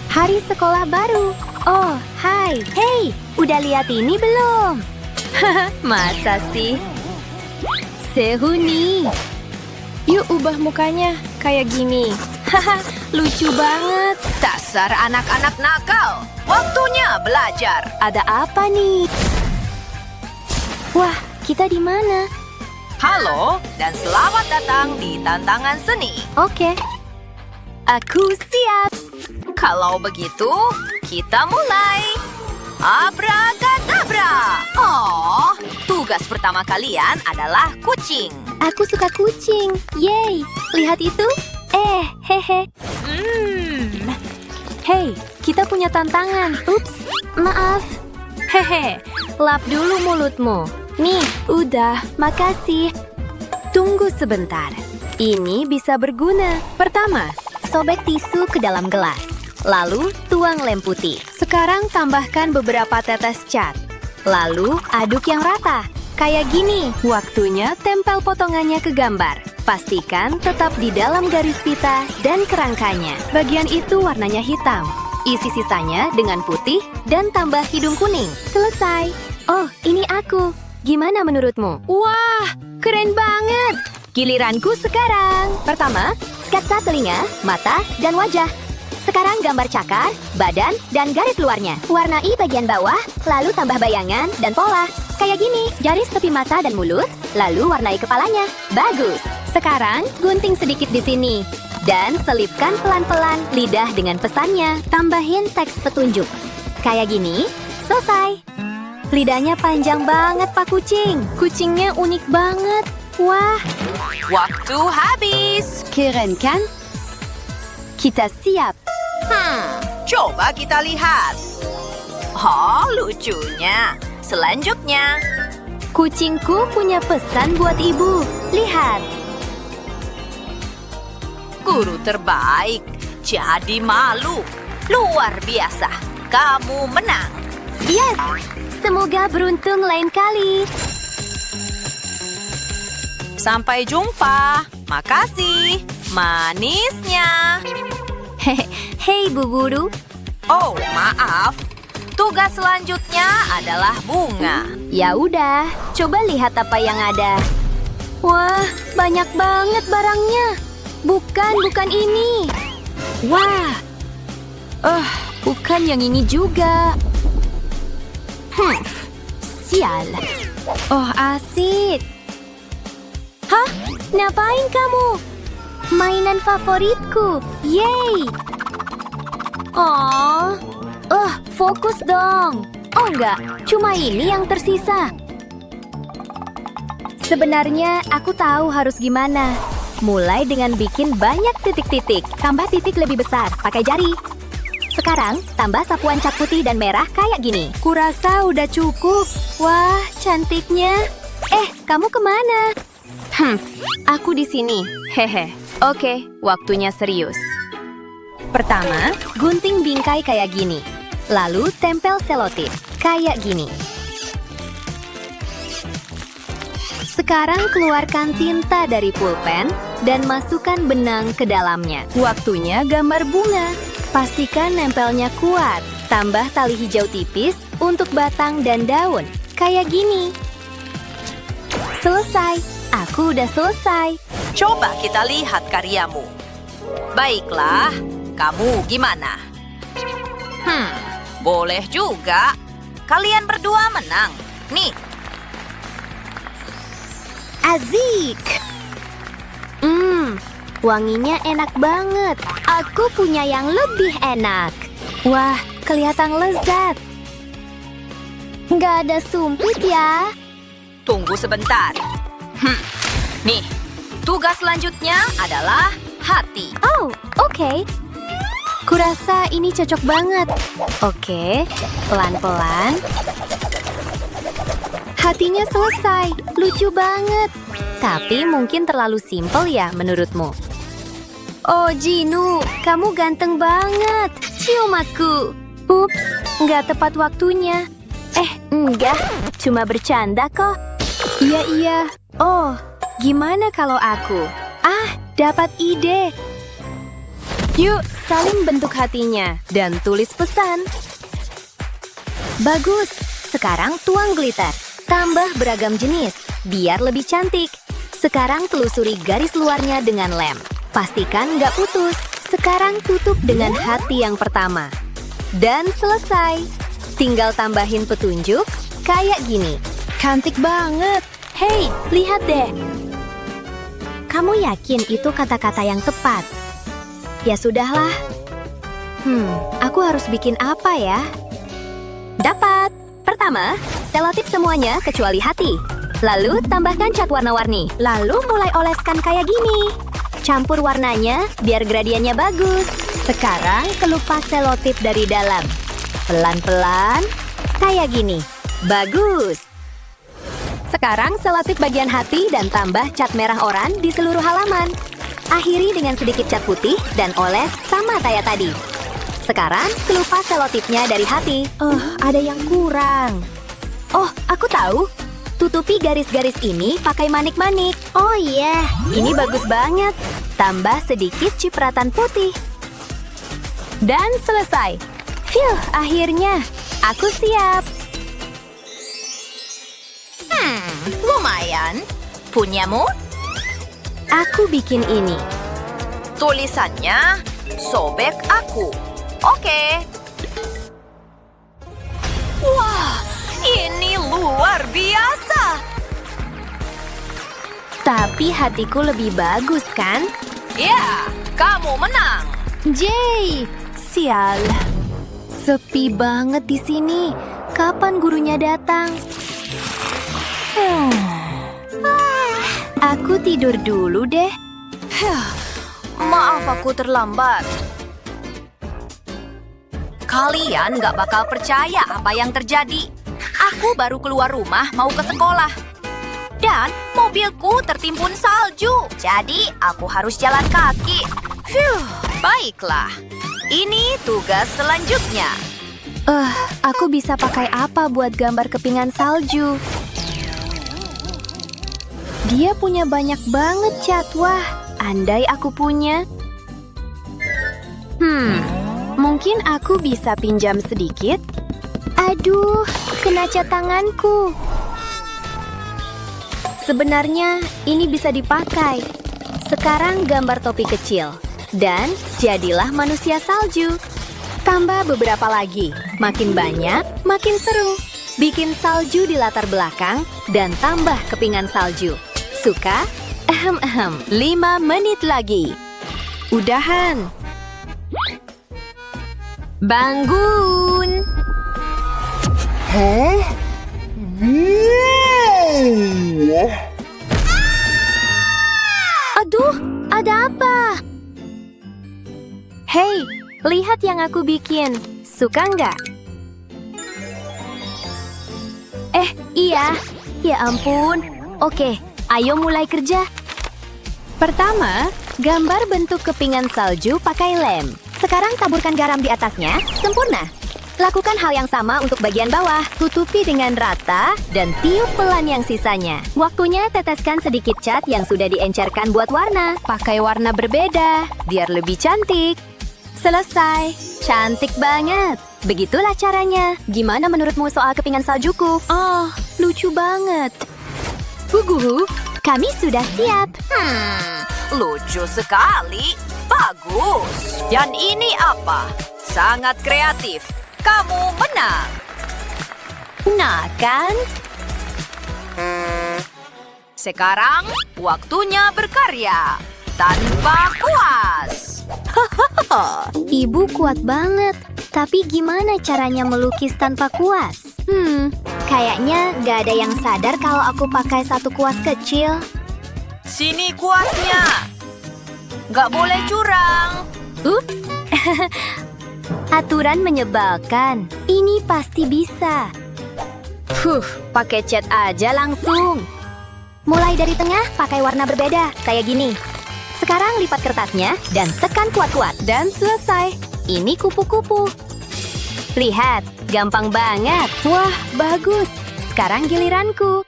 Hari sekolah baru. Oh, hai. Hey, udah lihat ini belum? Haha, masa sih? Sehuni. Yuk ubah mukanya, kayak gini. Haha, lucu banget. Dasar anak-anak nakal. Waktunya belajar. Ada apa nih? Wah, kita di mana? Halo, dan selamat datang di tantangan seni. Oke. Aku siap. Kalau begitu, kita mulai. Abracadabra. Oh, tugas pertama kalian adalah kucing. Aku suka kucing. Yeay, lihat itu. Hehe. Hey, kita punya tantangan. Ups, maaf. Hehe, lap dulu mulutmu. Nih, udah, makasih. Tunggu sebentar. Ini bisa berguna. Pertama, sobek tisu ke dalam gelas. Lalu, tuang lem putih. Sekarang tambahkan beberapa tetes cat. Lalu, aduk yang rata. Kayak gini. Waktunya tempel potongannya ke gambar. Pastikan tetap di dalam garis pita dan kerangkanya. Bagian itu warnanya hitam. Isi sisanya dengan putih dan tambah hidung kuning. Selesai. Oh, ini aku. Gimana menurutmu? Wah, keren banget. Giliranku sekarang. Pertama, sketsa telinga, mata, dan wajah. Sekarang gambar cakar, badan, dan garis luarnya. Warnai bagian bawah, lalu tambah bayangan dan pola. Kayak gini, garis tepi mata dan mulut, lalu warnai kepalanya. Bagus. Sekarang, gunting sedikit di sini. Dan selipkan pelan-pelan lidah dengan pesannya. Tambahin teks petunjuk. Kayak gini, selesai. Lidahnya panjang banget, Pak Kucing. Kucingnya unik banget. Wah, Waktu habis. keren kan? Kita siap. Coba kita lihat. Oh, lucunya. Selanjutnya, Kucingku punya pesan buat ibu. Lihat. guru terbaik. Jadi malu. Luar biasa. Kamu menang. Yes. Semoga beruntung lain kali. Sampai jumpa. Makasih. Manisnya. Hei, Bu Guru. Oh, maaf. Tugas selanjutnya adalah bunga. Ya udah, coba lihat apa yang ada. Wah, banyak banget barangnya. Bukan ini. Wah. Bukan yang ini juga. Sial. Oh, asik. Hah? Ngapain kamu? Mainan favoritku. Yeay. Oh. Fokus dong. Oh enggak, cuma ini yang tersisa. Sebenarnya aku tahu harus gimana. Mulai dengan bikin banyak titik-titik. Tambah titik lebih besar, pakai jari. Sekarang, tambah sapuan cat putih dan merah kayak gini. Kurasa udah cukup. Wah, cantiknya. Kamu kemana? Aku di sini. Hehe. Oke, waktunya serius. Pertama, gunting bingkai kayak gini. Lalu tempel selotip, kayak gini. Sekarang keluarkan tinta dari pulpen dan masukkan benang ke dalamnya. Waktunya gambar bunga. Pastikan nempelnya kuat. Tambah tali hijau tipis untuk batang dan daun, kayak gini. Selesai. Aku udah selesai. Coba kita lihat karyamu. Baiklah, kamu gimana? Boleh juga. Kalian berdua menang. Nih. Azik. Wanginya enak banget. Aku punya yang lebih enak. Wah, kelihatan lezat. Nggak ada sumpit ya. Tunggu sebentar. Nih, tugas selanjutnya adalah hati. Oh, oke. Kurasa ini cocok banget. Oke, pelan-pelan. Hatinya selesai. Lucu banget. Tapi mungkin terlalu simpel ya menurutmu. Oh, Jinu, kamu ganteng banget. Cium aku. Ups, nggak tepat waktunya. Enggak, cuma bercanda kok. Iya. Oh, gimana kalau aku? Dapat ide. Yuk, saling bentuk hatinya dan tulis pesan. Bagus. Sekarang tuang glitter. Tambah beragam jenis, biar lebih cantik. Sekarang telusuri garis luarnya dengan lem. Pastikan nggak putus. Sekarang tutup dengan hati yang pertama. Dan selesai. Tinggal tambahin petunjuk kayak gini. Cantik banget. Hei, lihat deh. Kamu yakin itu kata-kata yang tepat? Ya sudahlah. Aku harus bikin apa ya? Dapat. Pertama, selotip semuanya kecuali hati. Lalu tambahkan cat warna-warni. Lalu mulai oleskan kayak gini. Campur warnanya biar gradiennya bagus. Sekarang kelupas selotip dari dalam. Pelan-pelan, kayak gini. Bagus. Sekarang selotip bagian hati dan tambah cat merah oran di seluruh halaman. Akhiri dengan sedikit cat putih dan oles sama kayak tadi. Sekarang kelupas selotipnya dari hati. Ada yang kurang. Oh, aku tahu. Tutupi garis-garis ini pakai manik-manik. Oh iya, ini bagus banget. Tambah sedikit cipratan putih. Dan selesai. Phew, akhirnya. Aku siap. Lumayan. Punyamu? Aku bikin ini. Tulisannya, sobek aku. Oke. Wah, ini luar biasa. Tapi hatiku lebih bagus, kan? Ya, kamu menang. Jay! Sial. Sepi banget di sini. Kapan gurunya datang? Aku tidur dulu deh. Maaf aku terlambat. Kalian gak bakal percaya apa yang terjadi. Aku baru keluar rumah mau ke sekolah. Dan mobilku tertimbun salju. Jadi aku harus jalan kaki. Baiklah. Ini tugas selanjutnya. Aku bisa pakai apa buat gambar kepingan salju? Dia punya banyak banget cat. Wah, andai aku punya. Mungkin aku bisa pinjam sedikit. Aduh, kena cat tanganku. Sebenarnya ini bisa dipakai. Sekarang gambar topi kecil. Dan jadilah manusia salju. Tambah beberapa lagi. Makin banyak, makin seru. Bikin salju di latar belakang dan tambah kepingan salju. Suka? 5 menit lagi. Udahan. Bangun. Aduh, ada apa? Hei, lihat yang aku bikin. Suka nggak? Iya. Ya ampun. Oke, ayo mulai kerja. Pertama, gambar bentuk kepingan salju pakai lem. Sekarang taburkan garam di atasnya. Sempurna. Lakukan hal yang sama untuk bagian bawah. Tutupi dengan rata dan tiup pelan yang sisanya. Waktunya teteskan sedikit cat yang sudah diencerkan buat warna. Pakai warna berbeda, biar lebih cantik. Selesai. Cantik banget. Begitulah caranya. Gimana menurutmu soal kepingan saljuku? Oh, lucu banget. Huguhu, kami sudah siap. Lucu sekali. Bagus. Dan ini apa? Sangat kreatif. Kamu menang. Nah kan? Sekarang waktunya berkarya. Tanpa kuas. Ibu kuat banget. Tapi gimana caranya melukis tanpa kuas? Kayaknya gak ada yang sadar kalau aku pakai satu kuas kecil. Sini kuasnya. Gak boleh curang. Ups. Aturan menyebalkan. Ini pasti bisa. Pakai cat aja langsung. Mulai dari tengah, pakai warna berbeda, kayak gini. Sekarang lipat kertasnya dan tekan kuat-kuat. Dan selesai. Ini kupu-kupu. Lihat, gampang banget. Wah, bagus. Sekarang giliranku.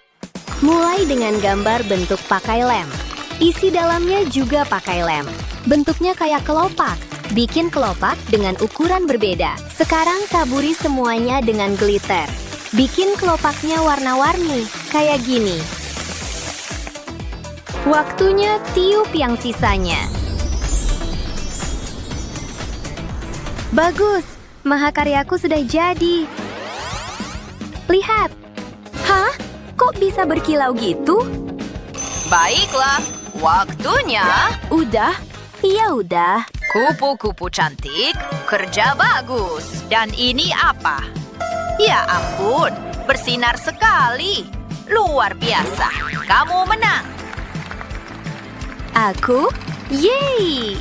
Mulai dengan gambar bentuk pakai lem. Isi dalamnya juga pakai lem. Bentuknya kayak kelopak. Bikin kelopak dengan ukuran berbeda. Sekarang taburi semuanya dengan glitter. Bikin kelopaknya warna-warni, kayak gini. Waktunya tiup yang sisanya. Bagus, mahakaryaku sudah jadi. Lihat. Hah? Kok bisa berkilau gitu? Baiklah, waktunya. Udah? Iya udah. Kupu-kupu cantik, kerja bagus. Dan ini apa? Ya ampun, bersinar sekali. Luar biasa, kamu menang. Aku? Yeay!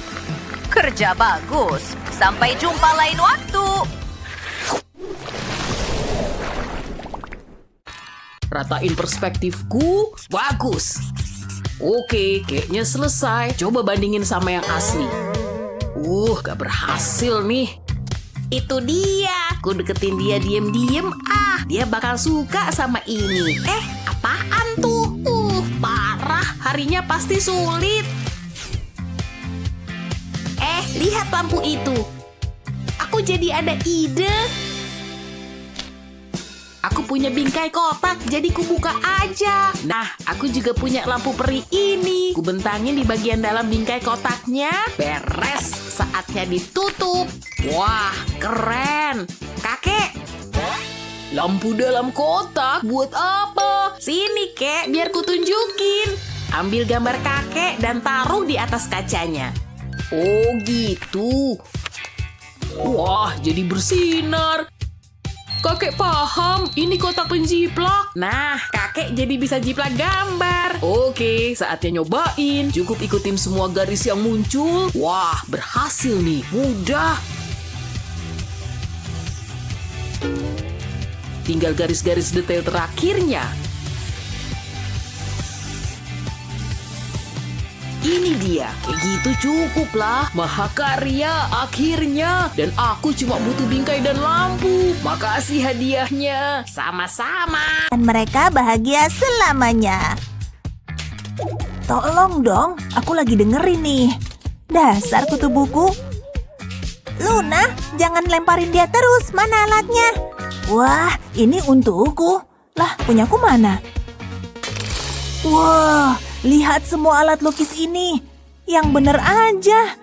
Kerja bagus. Sampai jumpa lain waktu. Ratain perspektifku, bagus. Oke, kayaknya selesai. Coba bandingin sama yang asli. Gak berhasil nih. Itu dia. Aku deketin dia diem-diem. Dia bakal suka sama ini. Apaan tuh? Parah. Harinya pasti sulit. Lihat lampu itu. Aku jadi ada ide. Aku punya bingkai kotak, jadi kubuka aja. Nah, aku juga punya lampu peri ini. Kubentangin di bagian dalam bingkai kotaknya. Beres, saatnya ditutup. Wah, keren. Kakek, lampu dalam kotak buat apa? Sini, Kek, biar kutunjukin. Ambil gambar kakek dan taruh di atas kacanya. Oh, gitu. Wah, jadi bersinar. Kakek paham, ini kotak penjiplak. Nah, kakek jadi bisa jiplak gambar. Oke, saatnya nyobain. Cukup ikutin semua garis yang muncul. Wah, berhasil nih, mudah. Tinggal garis-garis detail terakhirnya. Ini dia, kayak gitu cukup lah. Mahakarya akhirnya. Dan aku cuma butuh bingkai dan lampu. Makasih hadiahnya. Sama-sama. Dan mereka bahagia selamanya. Tolong dong, aku lagi dengerin nih. Dasar kutu buku. Luna, jangan lemparin dia terus. Mana alatnya? Wah, ini untukku. Lah, punyaku mana? Wah, lihat semua alat lukis ini. Yang bener aja.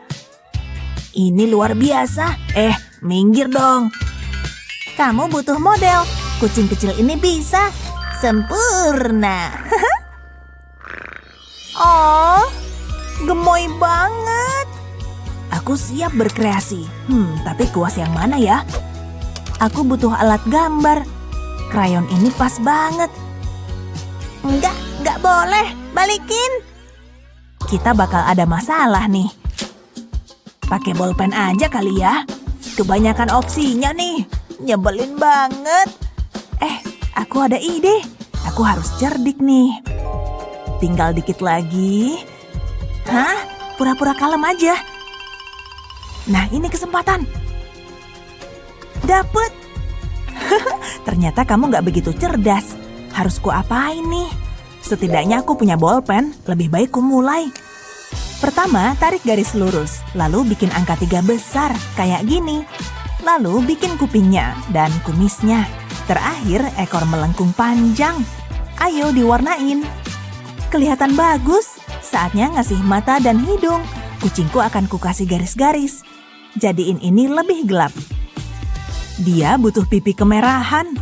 Ini luar biasa. Minggir dong. Kamu butuh model. Kucing kecil ini bisa. Sempurna. Oh, gemoy banget. Aku siap berkreasi. Tapi kuas yang mana ya? Aku butuh alat gambar. Krayon ini pas banget. Enggak boleh. Balikin. Kita bakal ada masalah nih. Pakai bolpen aja kali ya. Kebanyakan opsinya nih. Nyebelin banget. Aku ada ide. Aku harus cerdik nih. Tinggal dikit lagi. Hah? Pura-pura kalem aja. Nah, ini kesempatan. Dapet. Ternyata kamu gak begitu cerdas. Harus kuapain nih? Setidaknya aku punya bolpen, lebih baik ku mulai. Pertama, tarik garis lurus, lalu bikin angka 3 besar, kayak gini. Lalu bikin kupingnya dan kumisnya. Terakhir, ekor melengkung panjang. Ayo diwarnain. Kelihatan bagus, saatnya ngasih mata dan hidung. Kucingku akan kukasih garis-garis. Jadiin ini lebih gelap. Dia butuh pipi kemerahan.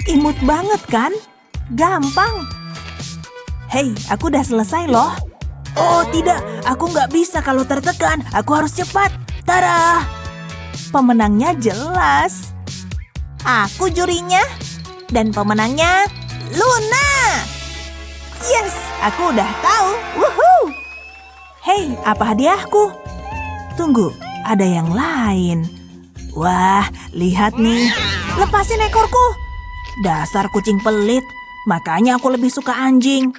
Imut banget kan? Gampang. Hei, aku udah selesai loh. Oh tidak, aku nggak bisa kalau tertekan. Aku harus cepat. Tada! Pemenangnya jelas. Aku jurinya. Dan pemenangnya Luna. Yes, aku udah tahu. Woohoo! Hei, apa hadiahku? Tunggu, ada yang lain. Wah, lihat nih. Lepasin ekorku. Dasar kucing pelit. Makanya aku lebih suka anjing.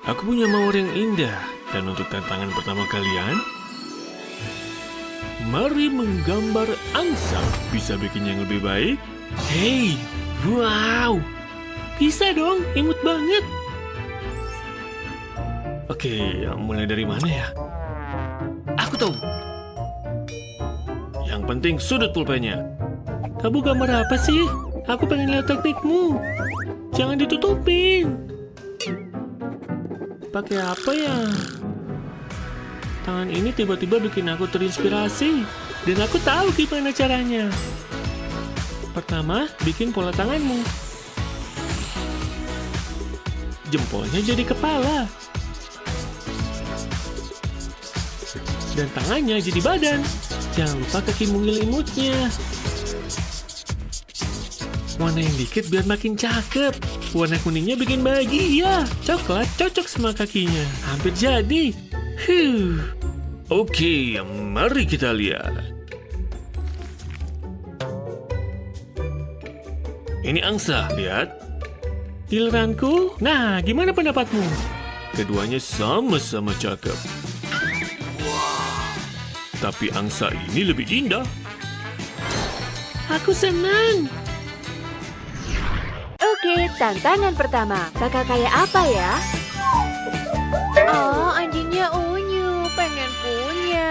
Aku punya mawar yang indah. Dan untuk tantangan pertama kalian, mari menggambar angsa. Bisa bikin yang lebih baik? Hey, wow. Bisa dong, imut banget. Oke, mulai dari mana ya? tahu. Yang penting sudut pulpennya. Kamu gambar apa sih? Aku pengen lihat teknikmu. Jangan ditutupin. Pakai apa ya? Tangan ini tiba-tiba bikin aku terinspirasi. Dan aku tahu gimana caranya. Pertama, bikin pola tanganmu. Jempolnya jadi kepala. Dan tangannya jadi badan. Jangan lupa kaki mungil imutnya. Warna yang dikit biar makin cakep. Warna kuningnya bikin bahagia. Coklat cocok sama kakinya. Hampir jadi. Oke, mari kita lihat. Ini angsa, lihat. Giliranku. Nah, gimana pendapatmu? Keduanya sama-sama cakep. Tapi angsa ini lebih indah. Aku senang. Oke, tantangan pertama. Kakak kayak apa ya? Oh, anjingnya unyu. Pengen punya.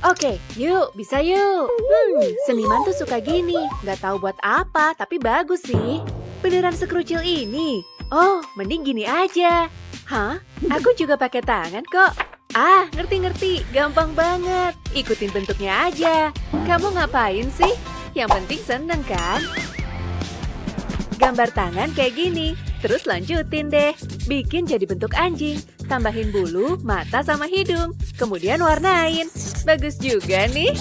Oke, yuk. Bisa yuk. Seniman tuh suka gini. Nggak tahu buat apa, tapi bagus sih. Beneran sekrucil ini. Oh, mending gini aja. Hah? Aku juga pakai tangan kok. Ah, ngerti-ngerti. Gampang banget. Ikutin bentuknya aja. Kamu ngapain sih? Yang penting seneng kan? Gambar tangan kayak gini. Terus lanjutin deh. Bikin jadi bentuk anjing. Tambahin bulu, mata sama hidung. Kemudian warnain. Bagus juga nih.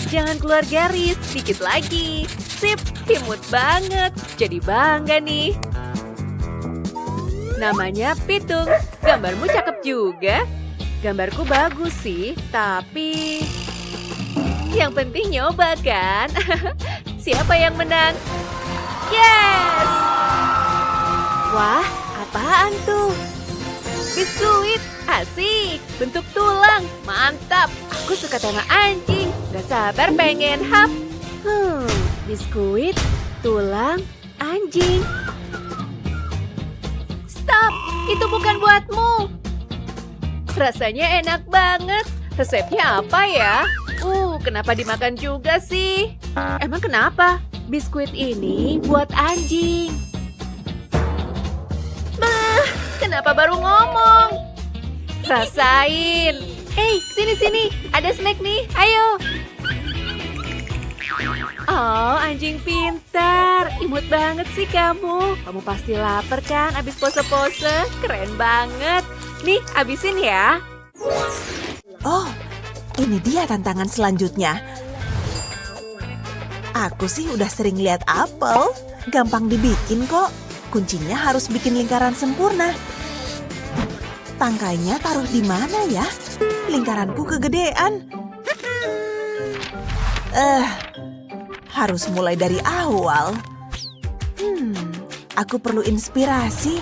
Jangan keluar garis. Dikit lagi. Sip, imut banget. Jadi bangga nih. Namanya Pitung. Gambarmu cakep juga. Gambarku bagus sih, tapi... Yang penting nyoba kan? Siapa yang menang? Yes! Wah, apaan tuh? Biskuit, asik. Bentuk tulang, mantap. Aku suka tema anjing. Gak sabar pengen hap. Biskuit, tulang, anjing. Stop, itu bukan buatmu. Rasanya enak banget. Resepnya apa ya? Kenapa dimakan juga sih? Emang kenapa? Biskuit ini buat anjing. Bah, kenapa baru ngomong? Rasain. Hey, sini-sini. Ada snack nih, ayo. Oh, anjing pintar. Imut banget sih kamu. Kamu pasti lapar kan abis pose-pose? Keren banget. Nih, abisin ya. Oh, ini dia tantangan selanjutnya. Aku sih udah sering lihat apel. Gampang dibikin kok. Kuncinya harus bikin lingkaran sempurna. Tangkainya taruh di mana ya? Lingkaranku kegedean. Harus mulai dari awal. Aku perlu inspirasi.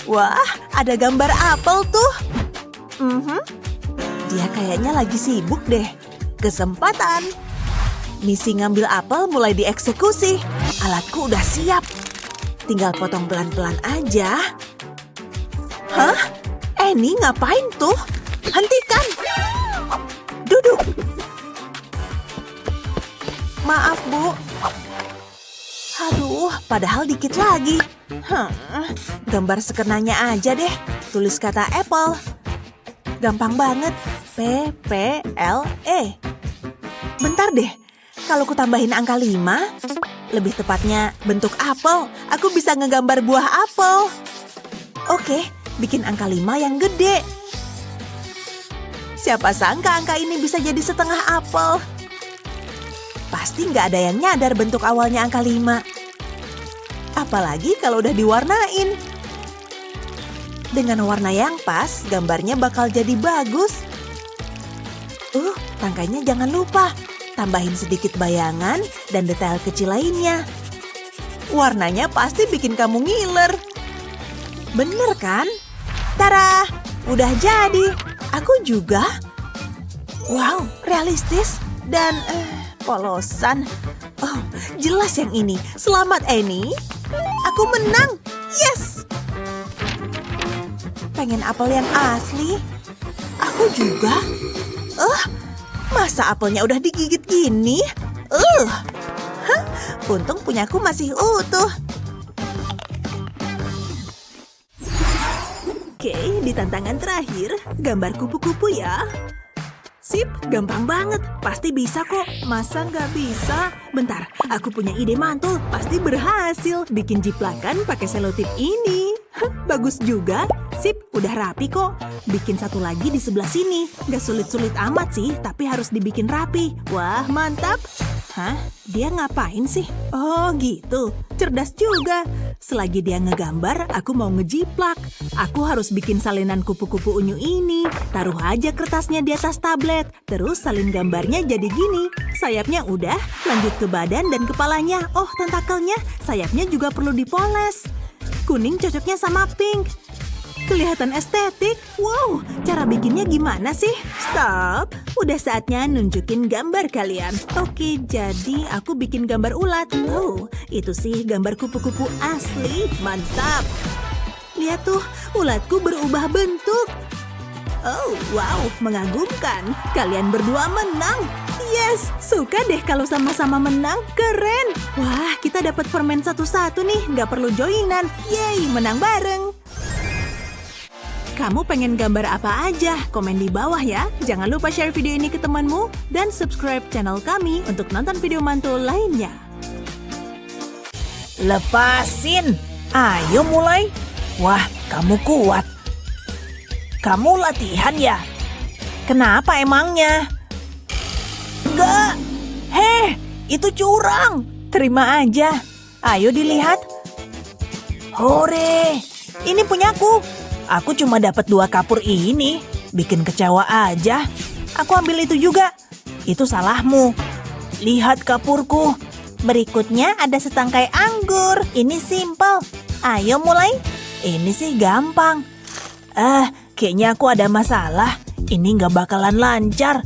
Wah, ada gambar apel tuh. Dia kayaknya lagi sibuk deh. Kesempatan. Misi ngambil apel mulai dieksekusi. Alatku udah siap. Tinggal potong pelan-pelan aja. Hah? Annie ngapain tuh? Hentikan. Duduk. Maaf, Bu. Aduh, padahal dikit lagi. Gambar sekenanya aja deh. Tulis kata apple. Gampang banget. P-P-L-E. Bentar deh. Kalau ku tambahin angka 5, lebih tepatnya bentuk apel, aku bisa ngegambar buah apel. Oke, bikin angka 5 yang gede. Siapa sangka angka ini bisa jadi setengah apel. Pasti nggak ada yang nyadar bentuk awalnya angka 5. Apalagi kalau udah diwarnain. Dengan warna yang pas, gambarnya bakal jadi bagus. Tangkainya jangan lupa. Tambahin sedikit bayangan dan detail kecil lainnya. Warnanya pasti bikin kamu ngiler. Bener kan? Tara, udah jadi. Aku juga. Wow, realistis dan polosan. Oh, jelas yang ini. Selamat, Annie. Aku menang. Yes! pengen apel yang asli. Aku juga. Masa apelnya udah digigit gini? Untung punyaku masih utuh. Oke, di tantangan terakhir, gambar kupu-kupu ya. Sip, gampang banget. Pasti bisa kok. Masa nggak bisa? Bentar, aku punya ide mantul. Pasti berhasil. Bikin jiplakan pakai selotip ini. Bagus juga. Sip, udah rapi kok. Bikin satu lagi di sebelah sini. Nggak sulit-sulit amat sih, tapi harus dibikin rapi. Wah, mantap. Hah? Dia ngapain sih? Oh, gitu. Cerdas juga. Selagi dia ngegambar, aku mau ngejiplak. Aku harus bikin salinan kupu-kupu unyu ini. Taruh aja kertasnya di atas tablet. Terus salin gambarnya jadi gini. Sayapnya udah, lanjut ke badan dan kepalanya. Oh, tentakelnya. Sayapnya juga perlu dipoles. Kuning cocoknya sama pink. Kelihatan estetik. Wow, cara bikinnya gimana sih? Stop. Udah saatnya nunjukin gambar kalian. Oke, jadi aku bikin gambar ulat. Oh, itu sih gambar kupu-kupu asli. Mantap. Lihat tuh, ulatku berubah bentuk. Oh, wow, mengagumkan. Kalian berdua menang. Yes, suka deh kalau sama-sama menang. Keren. Wah, kita dapat permen satu-satu nih. Nggak perlu joinan. Yeay, menang bareng. Kamu pengen gambar apa aja? Komen di bawah ya. Jangan lupa share video ini ke temanmu. Dan subscribe channel kami untuk nonton video mantul lainnya. Lepasin. Ayo mulai. Wah, kamu kuat. Kamu latihan ya? Kenapa emangnya? Enggak. Heh, itu curang. Terima aja. Ayo dilihat. Hore, ini punyaku. Aku cuma dapat 2 kapur ini. Bikin kecewa aja. Aku ambil itu juga. Itu salahmu. Lihat kapurku. Berikutnya ada setangkai anggur. Ini simpel. Ayo mulai. Ini sih gampang. Kayaknya aku ada masalah. Ini nggak bakalan lancar.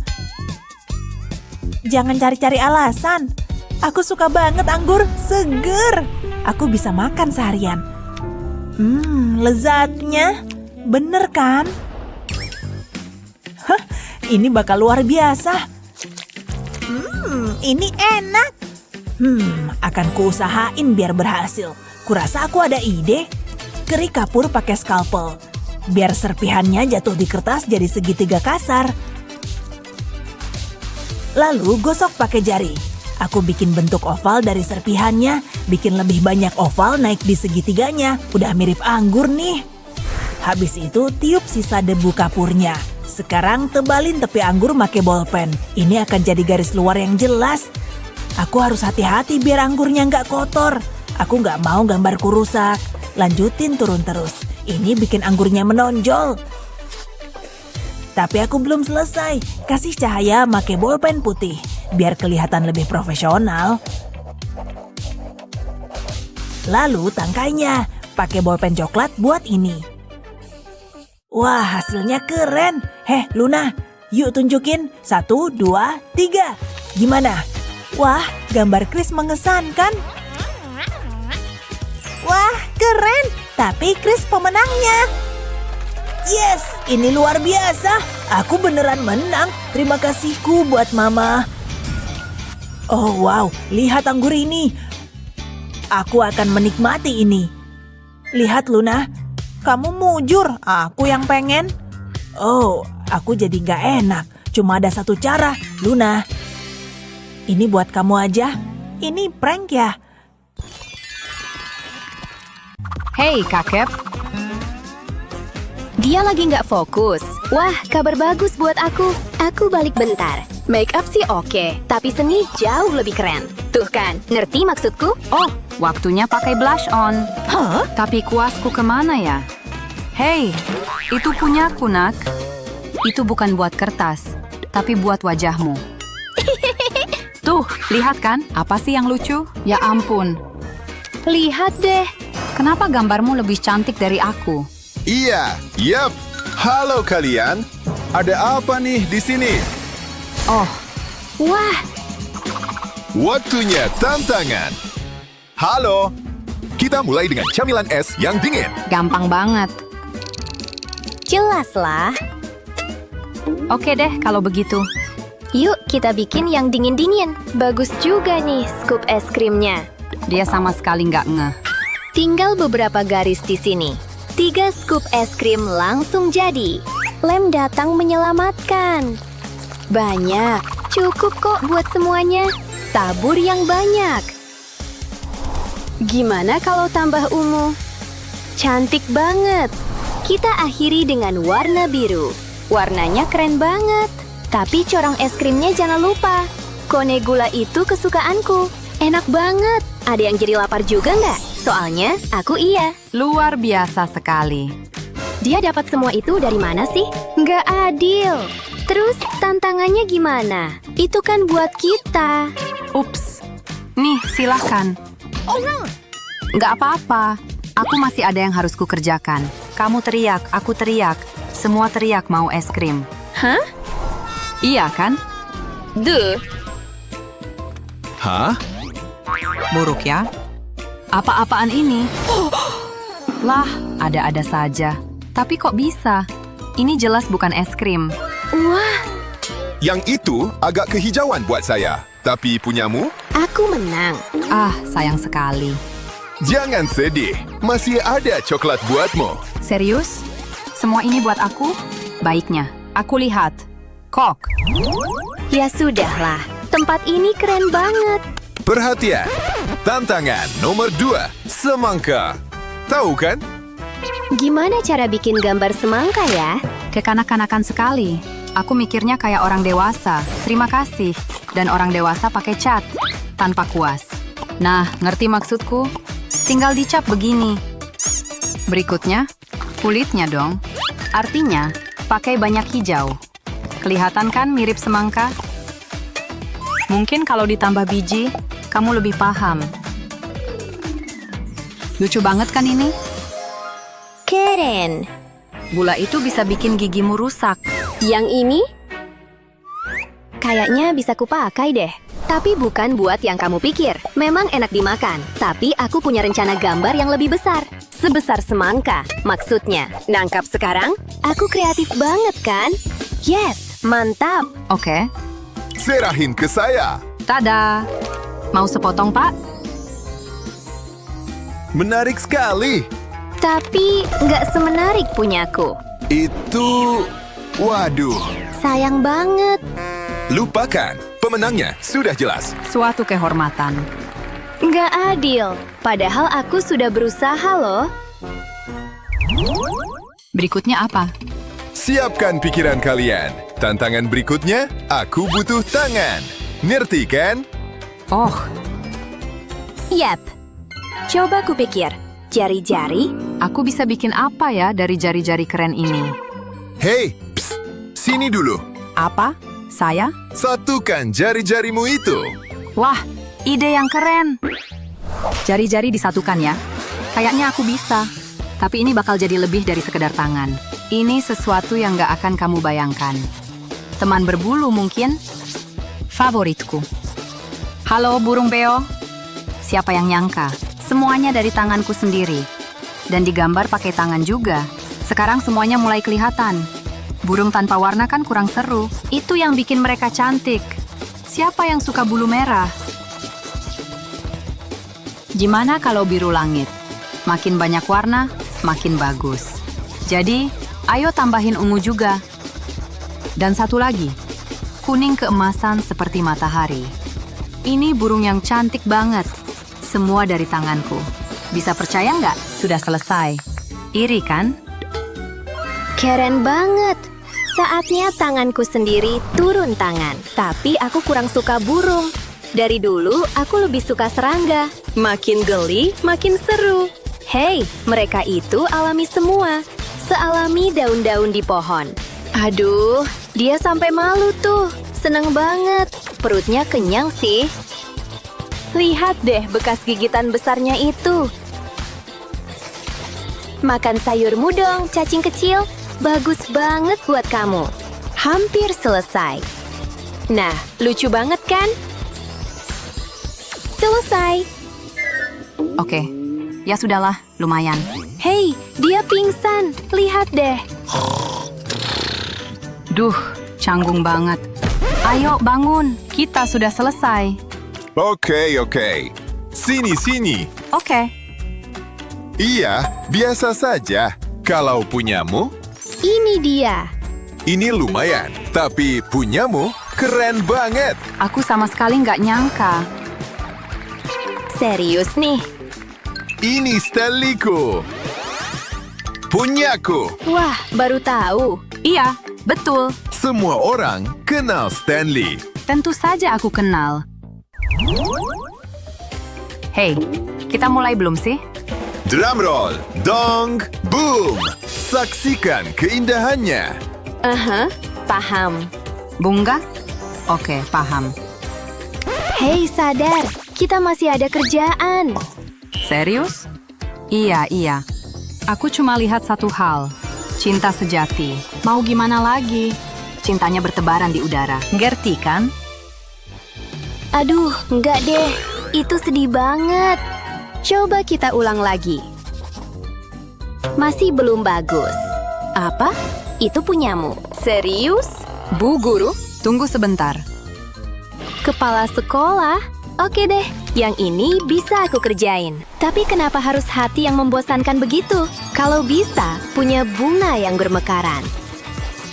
Jangan cari-cari alasan. Aku suka banget anggur. Seger. Aku bisa makan seharian. Lezatnya. Bener kan? Hah, ini bakal luar biasa. Ini enak. Akan kuusahain biar berhasil. Kurasa aku ada ide. Kerik kapur pakai scalpel. Biar serpihannya jatuh di kertas jadi segitiga kasar. Lalu gosok pakai jari. Aku bikin bentuk oval dari serpihannya. Bikin lebih banyak oval naik di segitiganya. Udah mirip anggur nih. Habis itu tiup sisa debu kapurnya. Sekarang tebalin tepi anggur make bolpen. Ini akan jadi garis luar yang jelas. Aku harus hati-hati biar anggurnya nggak kotor. Aku nggak mau gambarku rusak. Lanjutin turun terus. Ini bikin anggurnya menonjol. Tapi aku belum selesai. Kasih cahaya make bolpen putih. Biar kelihatan lebih profesional. Lalu tangkainya. Pakai bolpen coklat buat ini. Wah, hasilnya keren. Heh, Luna, yuk tunjukin. 1, 2, 3. Gimana? Wah, gambar Chris mengesankan. Wah, keren. Tapi Chris pemenangnya. Yes, ini luar biasa. Aku beneran menang. Terima kasihku buat Mama. Oh, wow. Lihat anggur ini. Aku akan menikmati ini. Lihat, Luna. Kamu mujur, aku yang pengen. Oh, aku jadi gak enak. Cuma ada satu cara, Luna. Ini buat kamu aja. Ini prank ya. Hei, kakep. Dia lagi nggak fokus. Wah, kabar bagus buat aku. Aku balik bentar. Make up sih oke, tapi seni jauh lebih keren. Tuh kan, ngerti maksudku? Oh, waktunya pakai blush on. Hah? Tapi kuasku kemana ya? Hei, itu punyaku, nak. Itu bukan buat kertas, tapi buat wajahmu. Tuh, lihat kan? Apa sih yang lucu? Ya ampun. Lihat deh. Kenapa gambarmu lebih cantik dari aku? Iya, yap. Halo kalian. Ada apa nih di sini? Oh, Wah, Waktunya tantangan. Halo. Kita mulai dengan camilan es yang dingin. gampang banget. Jelaslah. Oke deh kalau begitu. Yuk, kita bikin yang dingin-dingin. Bagus juga nih scoop es krimnya. Dia sama sekali nggak ngeh. Tinggal beberapa garis di sini. 3 scoop es krim langsung jadi. Lem datang menyelamatkan. Banyak. Cukup kok buat semuanya. Tabur yang banyak. Gimana kalau tambah ungu? Cantik banget. Kita akhiri dengan warna biru. Warnanya keren banget. Tapi corong es krimnya jangan lupa. Kone gula itu kesukaanku. Enak banget. Ada yang jadi lapar juga nggak? Soalnya aku iya. Luar biasa sekali. Dia dapat semua itu dari mana sih? Nggak adil. Terus tantangannya gimana? Itu kan buat kita. Ups. Nih, silahkan. Nggak apa-apa. Aku masih ada yang harus kukerjakan. Kamu teriak, aku teriak. Semua teriak mau es krim. Hah? Iya kan? Hah? Buruk ya? Apa-apaan ini? Lah, ada-ada saja. Tapi kok bisa? Ini jelas bukan es krim. Wah, Yang itu agak kehijauan buat saya. Tapi punyamu? aku menang. Ah, sayang sekali. Jangan sedih. Masih ada coklat buatmu. Serius? Semua ini buat aku? Baiknya, aku lihat. Kok. Ya sudahlah. Tempat ini keren banget. Perhatian. Tantangan nomor 2. Semangka. Tahu kan? Gimana cara bikin gambar semangka ya? Kekanak-kanakan sekali. Aku mikirnya kayak orang dewasa. Terima kasih. Dan orang dewasa pakai cat. Tanpa kuas. Nah, ngerti maksudku? Tinggal dicap begini. Berikutnya, kulitnya dong. Artinya, pakai banyak hijau. Kelihatan kan mirip semangka? Mungkin kalau ditambah biji, kamu lebih paham. Lucu banget kan ini? Keren. Gula itu bisa bikin gigimu rusak. Yang ini? Kayaknya bisa kupakai deh. Tapi bukan buat yang kamu pikir. Memang enak dimakan. Tapi aku punya rencana gambar yang lebih besar. Sebesar semangka. Maksudnya, nangkap sekarang? Aku kreatif banget kan? Yes, mantap. Oke. Serahin ke saya. Tada! Mau sepotong, Pak? Menarik sekali. Tapi nggak semenarik punyaku. Itu... Waduh. Sayang banget. Lupakan. Pemenangnya sudah jelas. Suatu kehormatan. Nggak adil. Padahal aku sudah berusaha loh. Berikutnya apa? Siapkan pikiran kalian. Tantangan berikutnya, aku butuh tangan. Ngerti kan? Oh, Yap. Coba kupikir. Jari-jari? aku bisa bikin apa ya dari jari-jari keren ini? Hei, psst, sini dulu. Apa? Saya? Satukan jari-jarimu itu. Wah, ide yang keren. Jari-jari disatukan ya. Kayaknya aku bisa. Tapi ini bakal jadi lebih dari sekedar tangan. Ini sesuatu yang gak akan kamu bayangkan. Teman berbulu mungkin? Favoritku. Halo burung beo. Siapa yang nyangka? Semuanya dari tanganku sendiri. Dan digambar pakai tangan juga. Sekarang semuanya mulai kelihatan. Burung tanpa warna kan kurang seru. Itu yang bikin mereka cantik. Siapa yang suka bulu merah? Gimana kalau biru langit? Makin banyak warna, makin bagus. Jadi, ayo tambahin ungu juga. Dan satu lagi, kuning keemasan seperti matahari. Ini burung yang cantik banget. Semua dari tanganku. Bisa percaya nggak? Sudah selesai. Iri kan? Keren banget. Saatnya tanganku sendiri turun tangan. Tapi aku kurang suka burung. Dari dulu, aku lebih suka serangga. Makin geli, makin seru. Hei, mereka itu alami semua. Sealami daun-daun di pohon. Aduh, dia sampai malu tuh. Seneng banget. Perutnya kenyang sih. Lihat deh bekas gigitan besarnya itu. Makan sayurmu dong, cacing kecil. Bagus banget buat kamu. Hampir selesai. Nah, lucu banget kan? Selesai. Oke, ya sudahlah, lumayan. Hei, dia pingsan. Lihat deh. Duh, canggung banget. Ayo bangun, kita sudah selesai. Oke. Sini. Oke. Iya, biasa saja. Kalau punyamu, Ini dia. ini lumayan. Tapi punyamu keren banget. Aku sama sekali nggak nyangka. Serius nih. Ini Stanleyku. Punyaku. Wah, baru tahu. Iya, betul. Semua orang kenal Stanley. Tentu saja aku kenal. Hei, kita mulai belum sih? Drum roll, dong, boom. Saksikan keindahannya. Aha, paham. Bunga? Oke, paham. Hei, sadar. Kita masih ada kerjaan. Serius? Iya. Aku cuma lihat satu hal. Cinta sejati. Mau gimana lagi? Cintanya bertebaran di udara. Ngerti kan? Aduh, enggak deh. Itu sedih banget. Coba kita ulang lagi. Masih belum bagus. Apa? Itu punyamu. Serius? Bu Guru, tunggu sebentar. Kepala sekolah? Oke deh, yang ini bisa aku kerjain. Tapi kenapa harus hati yang membosankan begitu? Kalau bisa, punya bunga yang bermekaran.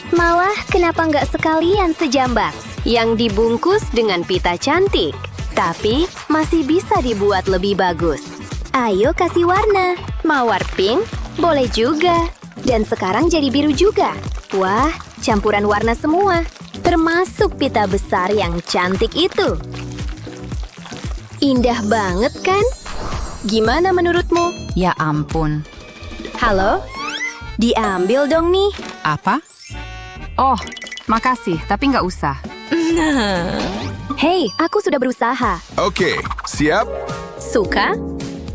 Malah, kenapa nggak sekalian sejambak yang dibungkus dengan pita cantik, tapi masih bisa dibuat lebih bagus. Ayo kasih warna. Mawar pink? Boleh juga. Dan sekarang jadi biru juga. Wah, campuran warna semua. Termasuk pita besar yang cantik itu. Indah banget kan? Gimana menurutmu? Ya ampun. Halo? Diambil dong nih. Apa? Oh, makasih, tapi nggak usah. Hei, aku sudah berusaha. Oke, siap? Suka?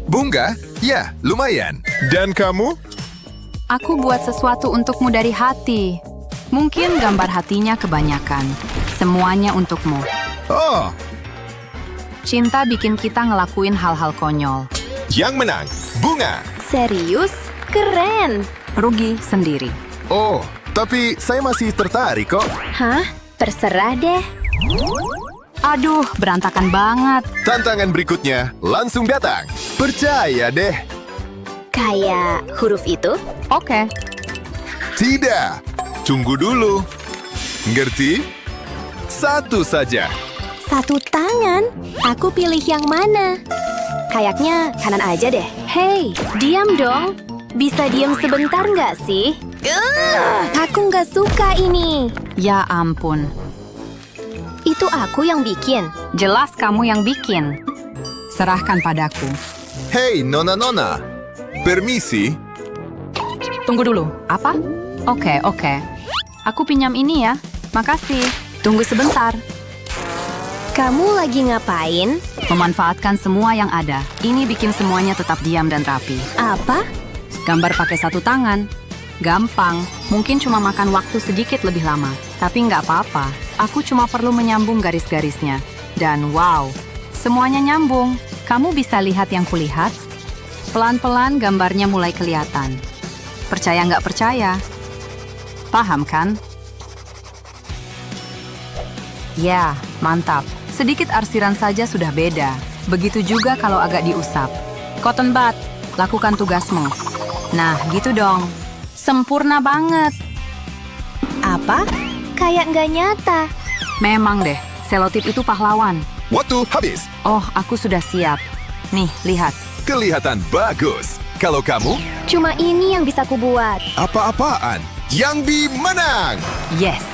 Bunga? Ya, lumayan. Dan kamu? Aku buat sesuatu untukmu dari hati. Mungkin gambar hatinya kebanyakan. Semuanya untukmu. Oh, Cinta bikin kita ngelakuin hal-hal konyol. yang menang, Bunga. Serius? Keren. Rugi sendiri. Oh, tapi saya masih tertarik kok. Hah? Terserah deh. Aduh, berantakan banget. Tantangan berikutnya langsung datang. Percaya deh. Kayak huruf itu? Oke. Tidak. Tunggu dulu. Ngerti? Satu saja. Satu tangan? Aku pilih yang mana? Kayaknya kanan aja deh. Hei, diam dong. Bisa diam sebentar nggak sih? Aku nggak suka ini. Ya ampun. Itu aku yang bikin. Jelas kamu yang bikin. Serahkan padaku. Hei, nona-nona. Permisi. Tunggu dulu. Apa? Oke. Aku pinjam ini ya. Makasih. Tunggu sebentar. Kamu lagi ngapain? Memanfaatkan semua yang ada. Ini bikin semuanya tetap diam dan rapi. Apa? Gambar pakai satu tangan. Gampang. Mungkin cuma makan waktu sedikit lebih lama. Tapi nggak apa-apa. Aku cuma perlu menyambung garis-garisnya. Dan wow, semuanya nyambung. Kamu bisa lihat yang kulihat? Pelan-pelan gambarnya mulai kelihatan. Percaya nggak percaya? Paham kan? Ya, mantap. Sedikit arsiran saja sudah beda. Begitu juga kalau agak diusap. Cotton bud, lakukan tugasmu. Nah, gitu dong. Sempurna banget. Apa? Kayak nggak nyata. Memang deh, selotip itu pahlawan. Waktu habis. Oh, aku sudah siap. Nih, lihat. Kelihatan bagus. Kalau kamu, Cuma ini yang bisa kubuat. apa-apaan? Yang menang. Yes.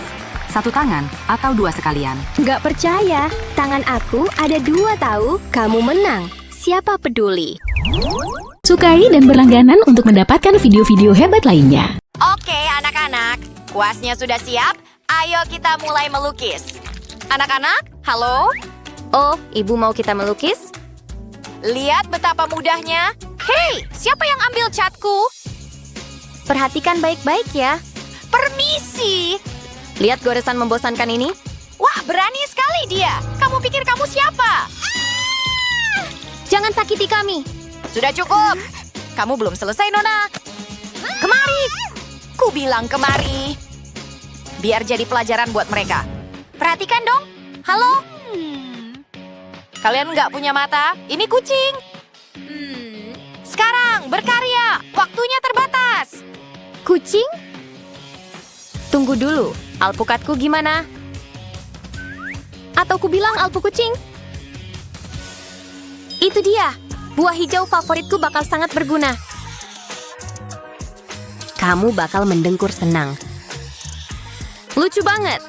Satu tangan atau dua sekalian. Nggak percaya, tangan aku ada 2 tahu. Kamu menang. Siapa peduli? Sukai dan berlangganan untuk mendapatkan video-video hebat lainnya. Oke, anak-anak. Kuasnya sudah siap? Ayo kita mulai melukis. Anak-anak, halo? Oh, ibu mau kita melukis? Lihat betapa mudahnya. Hei, siapa yang ambil catku? Perhatikan baik-baik ya. Permisi. Lihat goresan membosankan ini? Wah, berani sekali dia. Kamu pikir kamu siapa? Jangan sakiti kami. Sudah cukup. Kamu belum selesai, Nona. Kemari. Ku bilang kemari. biar jadi pelajaran buat mereka. Perhatikan dong. Halo? Kalian nggak punya mata? Ini kucing. Sekarang, berkarya. Waktunya terbatas. Kucing? Tunggu dulu, alpukatku gimana? Atau ku bilang alpu kucing? Itu dia, buah hijau favoritku bakal sangat berguna. Kamu bakal mendengkur senang. Lucu banget.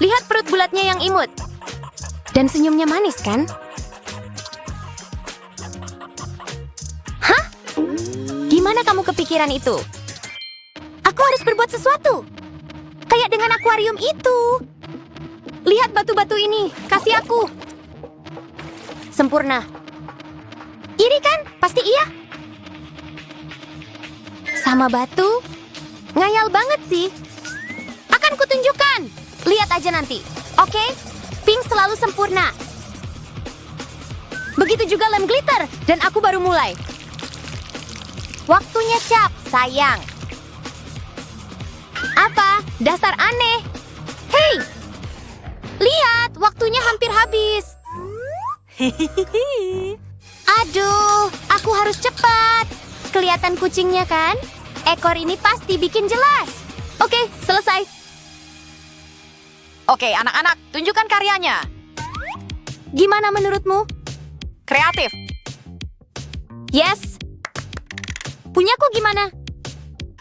Lihat perut bulatnya yang imut. Dan senyumnya manis, kan? Hah? Gimana kamu kepikiran itu? Aku harus berbuat sesuatu. Kayak dengan akuarium itu. Lihat batu-batu ini, kasih aku. Sempurna. Iri kan? Pasti iya. Sama batu? Ngayal banget sih. Akan kutunjukkan. Lihat aja nanti. Oke? Pink selalu sempurna. Begitu juga lem glitter. Dan aku baru mulai. Waktunya cap, sayang. Apa? Dasar aneh. Hei! Lihat, waktunya hampir habis. Aduh, aku harus cepat. Kelihatan kucingnya kan? Ekor ini pasti bikin jelas. Oke, selesai. Oke, anak-anak, tunjukkan karyanya. Gimana menurutmu? Kreatif. Yes. Punyaku gimana?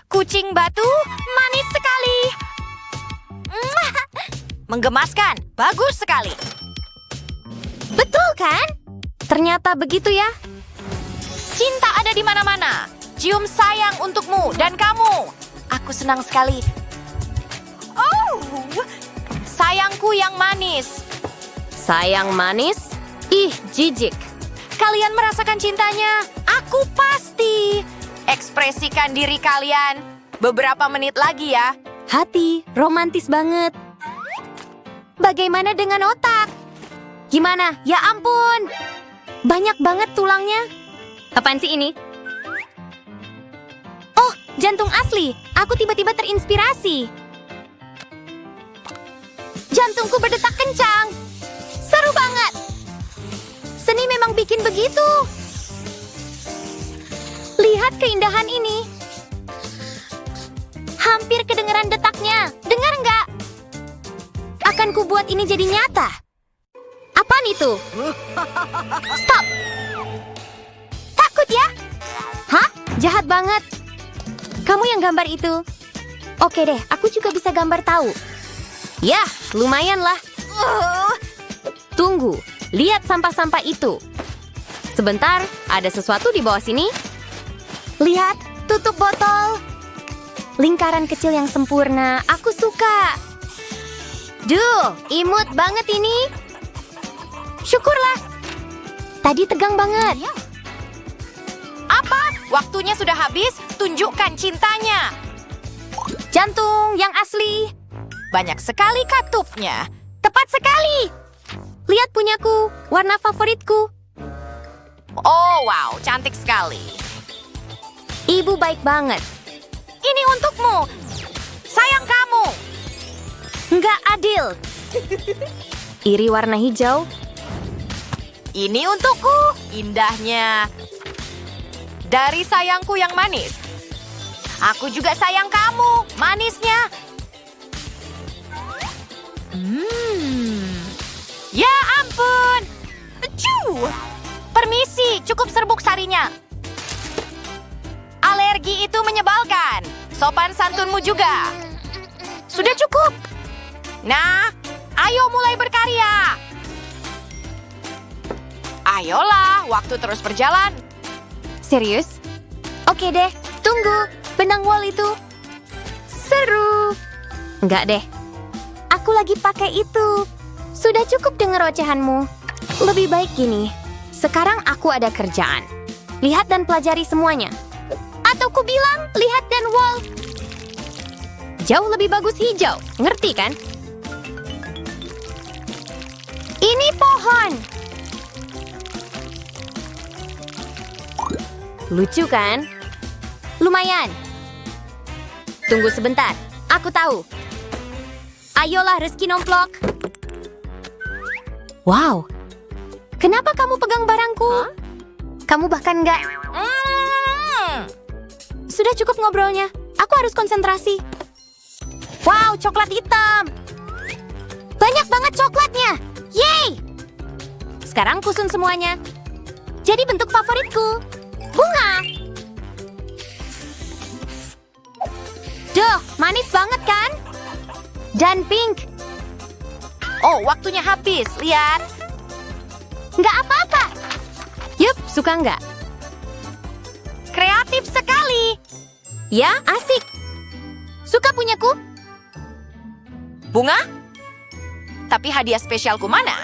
Kucing batu, manis sekali. Menggemaskan, bagus sekali. Betul kan? Ternyata begitu ya. Cinta ada di mana-mana. Cium sayang untukmu dan kamu. Aku senang sekali. Oh, sayangku yang manis. Sayang manis? Ih, jijik. Kalian merasakan cintanya? Aku pasti. Ekspresikan diri kalian. Beberapa menit lagi ya. Hati, romantis banget. Bagaimana dengan otak? Gimana? Ya ampun. Banyak banget tulangnya. Apaan sih ini? Oh, jantung asli. Aku tiba-tiba terinspirasi. Jantungku berdetak kencang. Seru banget. Seni memang bikin begitu. Lihat keindahan ini. Hampir kedengeran detaknya. Dengar nggak? Akan kubuat ini jadi nyata. Apaan itu? Stop! Takut ya? Hah? Jahat banget. Kamu yang gambar itu. Oke deh, aku juga bisa gambar tahu. Yah, lumayan lah. Tunggu, lihat sampah-sampah itu. Sebentar, ada sesuatu di bawah sini. Lihat, tutup botol. Lingkaran kecil yang sempurna, aku suka. Duh, imut banget ini. Syukurlah. Tadi tegang banget. Apa? Waktunya sudah habis? Tunjukkan cintanya. Jantung yang asli. Banyak sekali katupnya. Tepat sekali. Lihat punyaku, warna favoritku. Oh, wow, cantik sekali. Ibu baik banget. Ini untukmu. Sayang kamu. Nggak adil. Iri warna hijau. Ini untukku. Indahnya. Dari sayangku yang manis. Aku juga sayang kamu. Manisnya. Ya ampun. Acuh. Permisi, cukup serbuk sarinya. Alergi itu menyebalkan. Sopan santunmu juga. Sudah cukup. Nah, ayo mulai berkarya. Ayolah, waktu terus berjalan. Serius? Oke deh, tunggu. Benang wol itu. Seru. Enggak deh. Aku lagi pakai itu. Sudah cukup dengar ocehanmu. Lebih baik gini. Sekarang aku ada kerjaan. Lihat dan pelajari semuanya. Atau ku bilang, lihat dan wol. Jauh lebih bagus hijau. Ngerti kan? Ini pohon. Lucu kan? Lumayan. Tunggu sebentar. Aku tahu. Ayolah Reski Nomplok. Wow. Kenapa kamu pegang barangku? Kamu bahkan nggak... Sudah cukup ngobrolnya. Aku harus konsentrasi. Wow, coklat hitam. Banyak banget coklatnya. Yeay! Sekarang kusun semuanya. Jadi bentuk favoritku. Bunga. Duh, manis banget kan? Dan pink. Oh, waktunya habis. Lihat. Nggak apa-apa. Yup, suka nggak? Kreatif sekali. Ya, asik. Suka punyaku? Bunga? Tapi hadiah spesialku mana?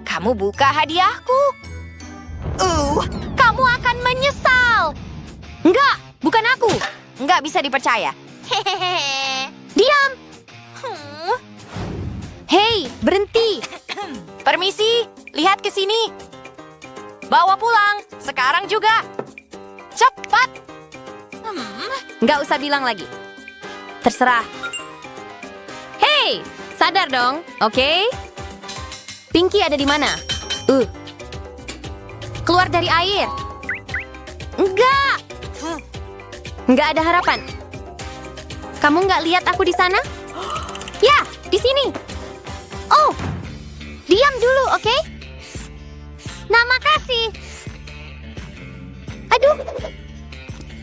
Kamu buka hadiahku. Kamu akan menyesal. Enggak, bukan aku. Nggak bisa dipercaya. Diam. Hei, berhenti. Permisi, lihat ke sini. Bawa pulang, sekarang juga. Cepat. Nggak usah bilang lagi. Terserah. Hei, sadar dong, oke? Pinky ada di mana? Keluar dari air. Enggak. Nggak ada harapan. Kamu nggak lihat aku di sana? Ya, di sini. Oh, diam dulu, oke? Nah, makasih. Aduh.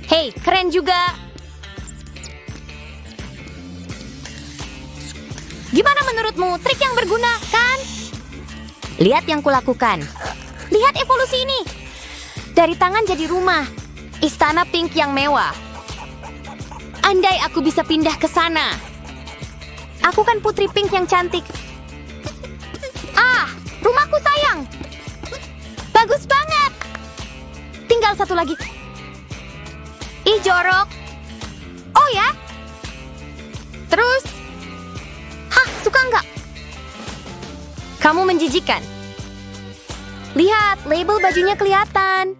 Hei, keren juga. Gimana menurutmu trik yang berguna, kan? Lihat yang kulakukan. Lihat evolusi ini. Dari tangan jadi rumah. Istana pink yang mewah. Andai aku bisa pindah ke sana. Aku kan putri pink yang cantik. Ah, rumahku sayang. Bagus banget. Tinggal satu lagi. Ih, jorok. Oh ya? Terus? Hah, suka nggak? Kamu menjijikan. Lihat, label bajunya kelihatan.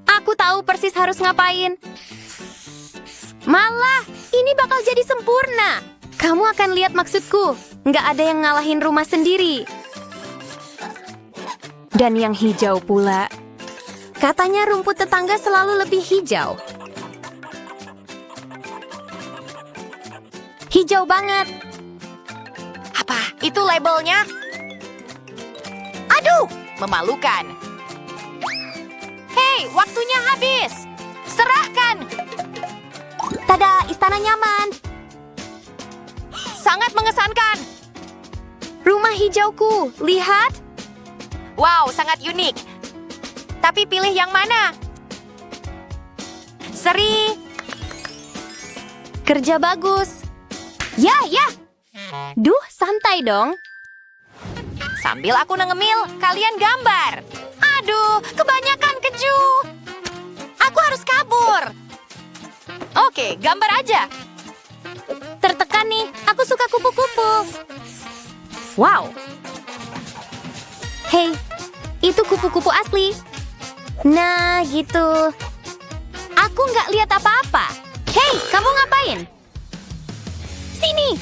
Aku tahu persis harus ngapain. Malah, ini bakal jadi sempurna. Kamu akan lihat maksudku. Nggak ada yang ngalahin rumah sendiri. Dan yang hijau pula. Katanya rumput tetangga selalu lebih hijau. Hijau banget. Apa? Itu labelnya? Aduh, memalukan. Hei, waktunya habis. Serahkan. Tada, istana nyaman. Sangat mengesankan. Rumah hijauku, lihat. Wow, sangat unik. Tapi pilih yang mana? Seri. Kerja bagus. Ya, ya. Duh, santai dong. Sambil aku nengemil, kalian gambar. Aduh, kebanyakan keju. Aku harus kabur. Oke, gambar aja. Tertekan nih, aku suka kupu-kupu. Wow. Hei, itu kupu-kupu asli. Nah, gitu. Aku nggak lihat apa-apa. Hei, kamu ngapain? Sini.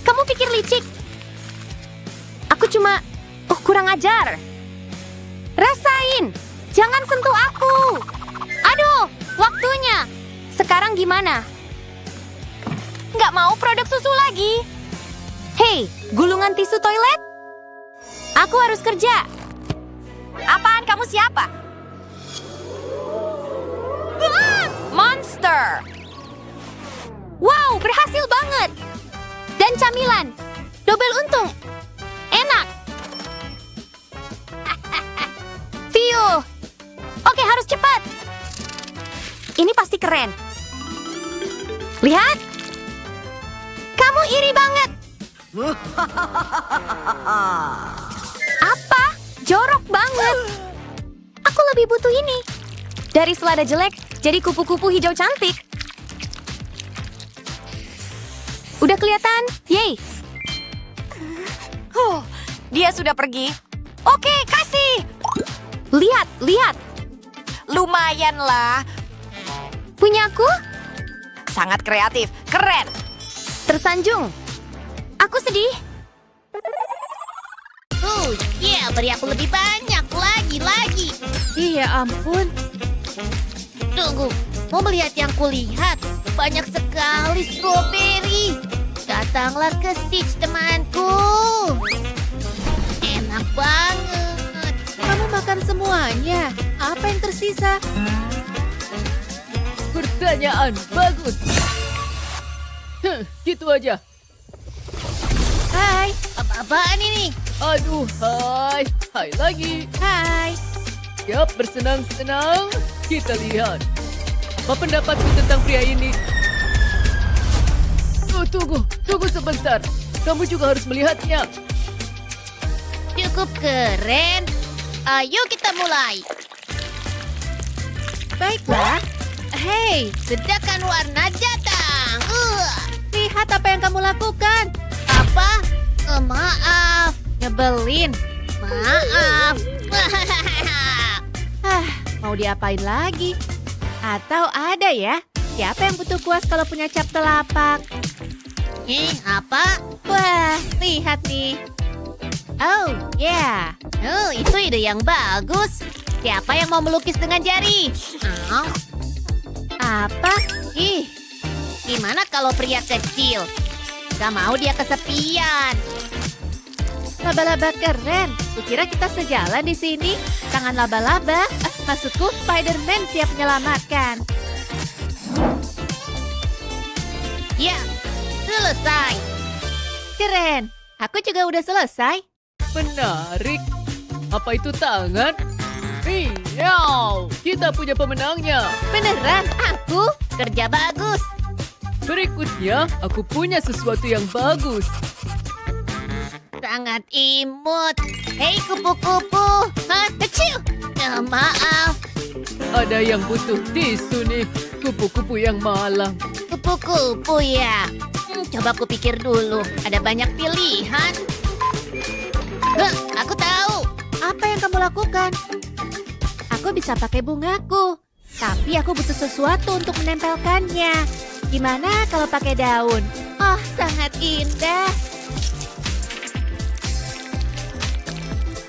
Kamu pikir licik? Aku cuma... kurang ajar. Rasain. Jangan sentuh aku. Aduh, waktunya. Sekarang gimana? Nggak mau produk susu lagi. Hei, gulungan tisu toilet? Aku harus kerja. Apaan kamu siapa? Monster. Wow, berhasil banget. Dan camilan. Double untung. Enak. View. Oke, harus cepat. Ini pasti keren. Lihat. Kamu iri banget. Apa? Jorok banget. Aku lebih butuh ini. Dari selada jelek, jadi kupu-kupu hijau cantik. Udah kelihatan? Yeay. Dia sudah pergi. Oke, kasih. Lihat, lihat. Lumayan lah. Punyaku? Sangat kreatif. Keren. Tersanjung. Aku sedih. Ya, beri aku lebih banyak. Lagi. Iya ampun. Tunggu, mau melihat yang kulihat? Banyak sekali stroberi. Datanglah ke Stitch, temanku. Enak banget. Kamu makan semuanya. Apa yang tersisa? Pertanyaan bagus. Gitu aja. Hai. Apa-apaan ini? Aduh, hai. Hai lagi. Hai. Yap, bersenang-senang. Kita lihat. Apa pendapatku tentang pria ini? Oh, tunggu sebentar. Kamu juga harus melihatnya. Cukup keren. Ayo kita mulai. Baiklah. Hei, Ledakan warna datang. lihat apa yang kamu lakukan. Apa? Maaf. Nyebelin. Maaf. Mau diapain lagi? Atau ada ya? Siapa yang butuh kuas kalau punya cap telapak? Apa? Wah, lihat nih. Oh, ya. Oh, itu ide yang bagus. Siapa yang mau melukis dengan jari? Oh, Apa? gimana kalau pria kecil? Gak mau dia kesepian. Laba-laba keren. Kukira kita sejalan di sini. Tangan laba-laba. Maksudku, Spider-Man siap menyelamatkan. Ya, selesai. Keren. Aku juga udah selesai. Menarik. Apa itu tangan? Miau. Kita punya pemenangnya. Beneran, aku? Kerja bagus. Berikutnya, aku punya sesuatu yang bagus. Sangat imut. Hei kupu-kupu. Aciu. Maaf. Ada yang butuh tisu nih. Kupu-kupu yang malang. Kupu-kupu ya. Coba aku pikir dulu. Ada banyak pilihan. Aku tahu. Apa yang kamu lakukan? Aku bisa pakai bungaku. Tapi aku butuh sesuatu untuk menempelkannya. Gimana kalau pakai daun? Oh, sangat indah.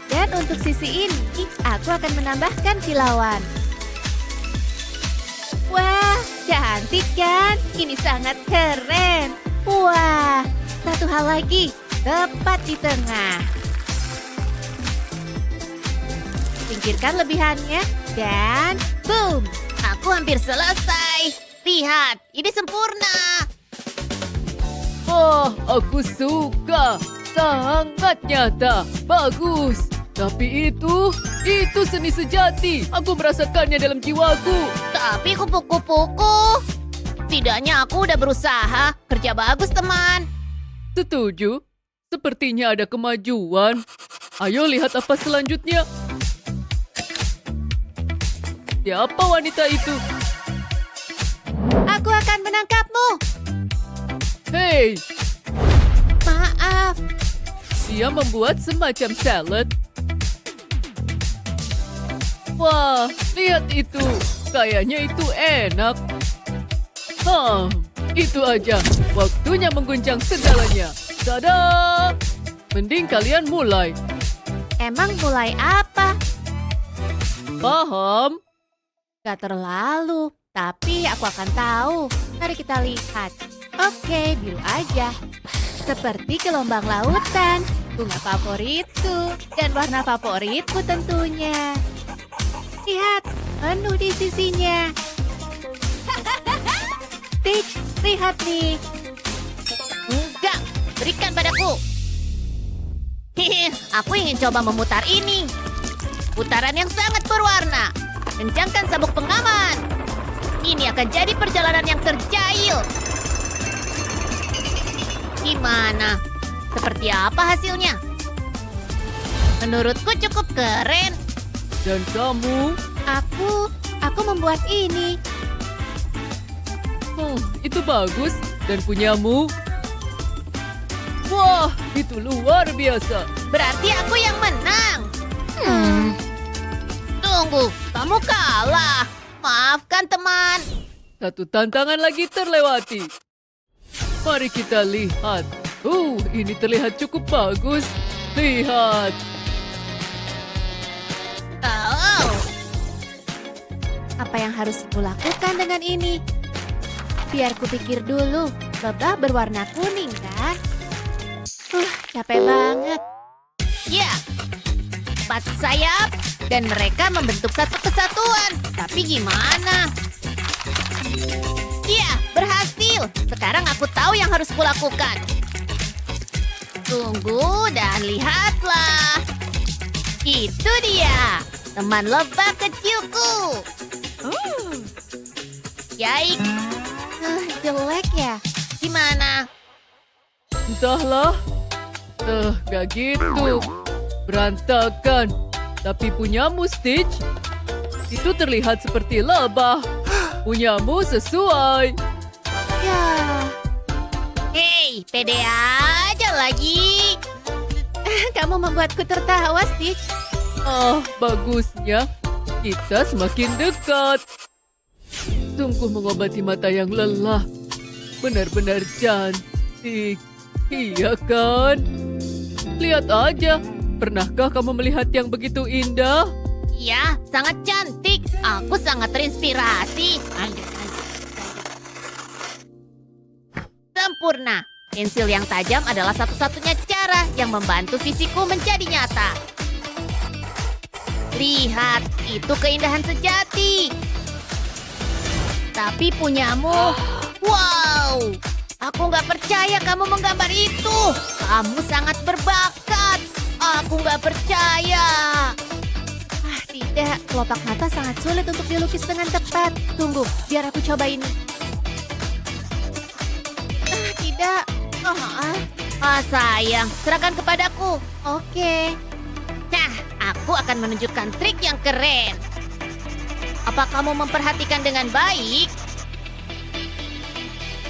Dan untuk sisi ini, aku akan menambahkan kilauan. Wah, cantik kan? Ini sangat keren. Wah, satu hal lagi, tepat di tengah. Singkirkan lebihannya, dan boom! Aku hampir selesai. Lihat, ini sempurna. Oh, aku suka. Sangat nyata. Bagus. Tapi itu seni sejati. Aku merasakannya dalam jiwaku. Tapi kupu-kupuku. Setidaknya aku udah berusaha. Kerja bagus, teman. Setuju. Sepertinya ada kemajuan. Ayo lihat apa selanjutnya. Siapa wanita itu? Aku akan menangkapmu. Hei, Maaf, dia membuat semacam salad. Wah, lihat itu. Kayaknya itu enak. Itu aja. Waktunya mengguncang segalanya. Tada! Mending kalian mulai. emang mulai apa? Paham? Gak terlalu, tapi aku akan tahu. Mari kita lihat. Oke, biru aja. Seperti gelombang lautan, bunga favoritku, dan warna favoritku tentunya. Lihat, penuh di sisinya. Stitch, lihat nih. Enggak, berikan padaku. Aku ingin coba memutar ini. Putaran yang sangat berwarna. Kencangkan sabuk pengaman. Ini akan jadi perjalanan yang terjahil. Gimana? Seperti apa hasilnya? Menurutku cukup keren. Dan kamu? Aku membuat ini. Itu bagus. Dan punyamu? Wah, itu luar biasa. Berarti aku yang menang. Tunggu, kamu kalah. Maafkan teman. Satu tantangan lagi terlewati. Mari kita lihat. Ini terlihat cukup bagus. Lihat. Oh. Apa yang harus kulakukan dengan ini? Biar kupikir dulu. Lebah berwarna kuning, kan? Capek banget. Ya, 4 sayap dan mereka membentuk satu kesatuan. Tapi gimana? Ya, berhasil. Sekarang aku tahu yang harus kulakukan. Tunggu dan lihatlah. Itu dia, teman lebah kecilku. Yikes. Jelek ya? Gimana? Entahlah. Gak gitu. Berantakan. Tapi punyamu, Stitch, itu terlihat seperti lebah. Punyamu sesuai. Ya. Hei, pede aja lagi. Kamu membuatku tertawa, Stitch. Bagusnya. Kita semakin dekat. Sungguh mengobati mata yang lelah. Benar-benar cantik. Iya kan? Lihat aja. Pernahkah kamu melihat yang begitu indah? Ya, sangat cantik. Aku sangat terinspirasi. Sempurna. Pensil yang tajam adalah satu-satunya cara yang membantu visiku menjadi nyata. Lihat, itu keindahan sejati. Tapi punyamu, wow! Aku nggak percaya kamu menggambar itu. Kamu sangat berbakat. Aku nggak percaya. Tidak, kelopak mata sangat sulit untuk dilukis dengan tepat. Tunggu, biar aku coba ini. Tidak. Sayang, serahkan kepadaku. Oke. Nah, aku akan menunjukkan trik yang keren. Apa kamu memperhatikan dengan baik?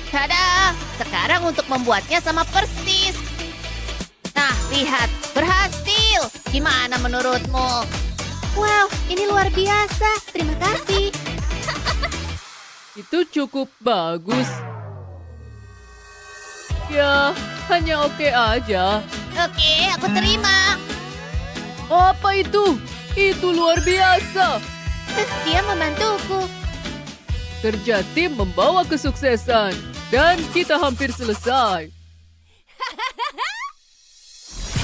Tada! Sekarang untuk membuatnya sama persis. Nah, lihat. Berhasil. Gimana menurutmu? Wow, ini luar biasa. Terima kasih. Itu cukup bagus. Ya, hanya oke aja. Oke, aku terima. Apa itu? Itu luar biasa. Dia membantuku. Kerja tim membawa kesuksesan. Dan kita hampir selesai.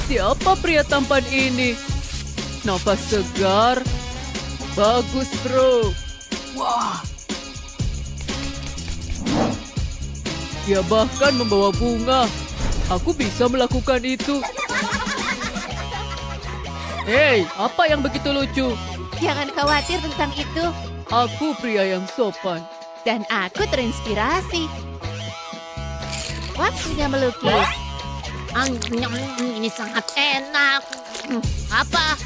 Siapa pria tampan ini? Nafas segar. Bagus, bro. Wah, Dia bahkan membawa bunga. Aku bisa melakukan itu. Hei, apa yang begitu lucu? Jangan khawatir tentang itu. Aku pria yang sopan. Dan aku terinspirasi. Waktunya melukis. Ini sangat enak. Apa?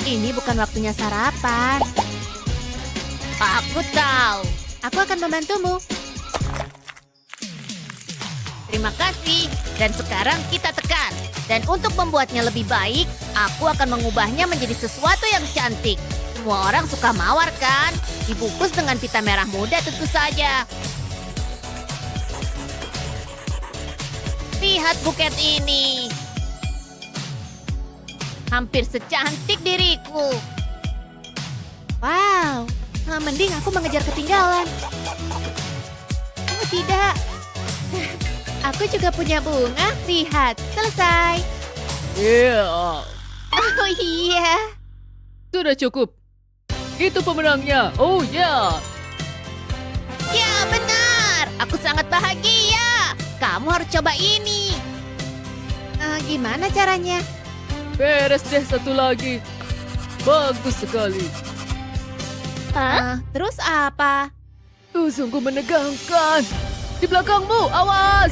Ini bukan waktunya sarapan. Aku tahu. Aku akan membantumu. Terima kasih. Dan sekarang kita tekan. Dan untuk membuatnya lebih baik, aku akan mengubahnya menjadi sesuatu yang cantik. Semua orang suka mawar, kan? Dibungkus dengan pita merah muda tentu saja. Lihat buket ini. Hampir secantik diriku. Wow, mending aku mengejar ketinggalan. Oh, tidak. Aku juga punya bunga. Lihat, selesai. Iya. Oh iya. Sudah cukup. Itu pemenangnya. Oh ya. Ya, benar. Aku sangat bahagia. Kamu harus coba ini. Gimana caranya? Beres deh satu lagi. Bagus sekali. Terus apa? Sungguh menegangkan. Di belakangmu, awas!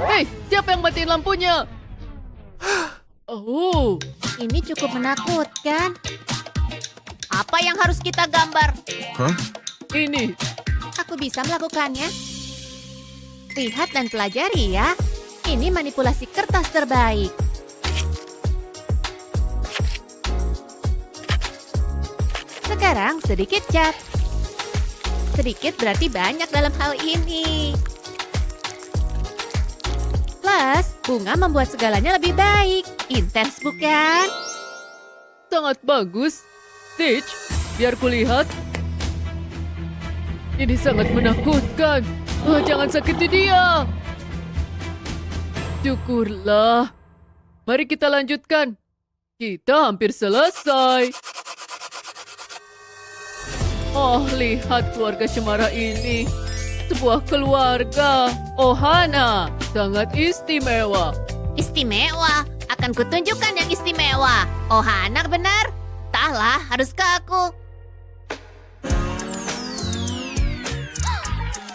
Hei, siapa yang matiin lampunya? Oh, Ini cukup menakutkan. Apa yang harus kita gambar? ini. Aku bisa melakukannya. Lihat dan pelajari ya. Ini manipulasi kertas terbaik. Sekarang sedikit cat. Sedikit berarti banyak dalam hal ini. Bunga membuat segalanya lebih baik. Intens bukan? Sangat bagus. Stitch, biar kulihat. Ini sangat menakutkan. Jangan sakiti dia. Syukurlah. Mari kita lanjutkan. Kita hampir selesai. Oh, lihat keluarga cemara ini. Sebuah keluarga. Ohana, sangat istimewa. Istimewa. Akan kutunjukkan yang istimewa. Ohana benar? Entahlah, harus ke aku.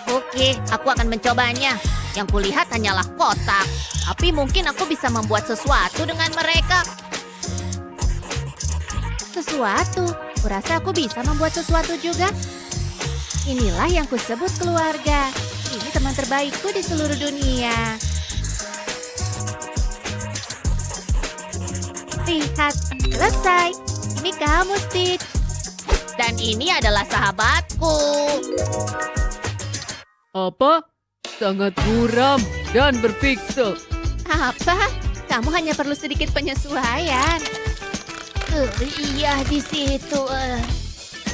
Oke, aku akan mencobanya. Yang kulihat hanyalah kotak. Tapi mungkin aku bisa membuat sesuatu dengan mereka. Sesuatu? Kurasa aku bisa membuat sesuatu juga. Inilah yang kusebut keluarga. Ini teman terbaikku di seluruh dunia. Lihat, selesai. Ini kamu, Stitch. Dan ini adalah sahabatku. Apa? Sangat buram dan berpiksel. Apa? Kamu hanya perlu sedikit penyesuaian. Iya, di situ.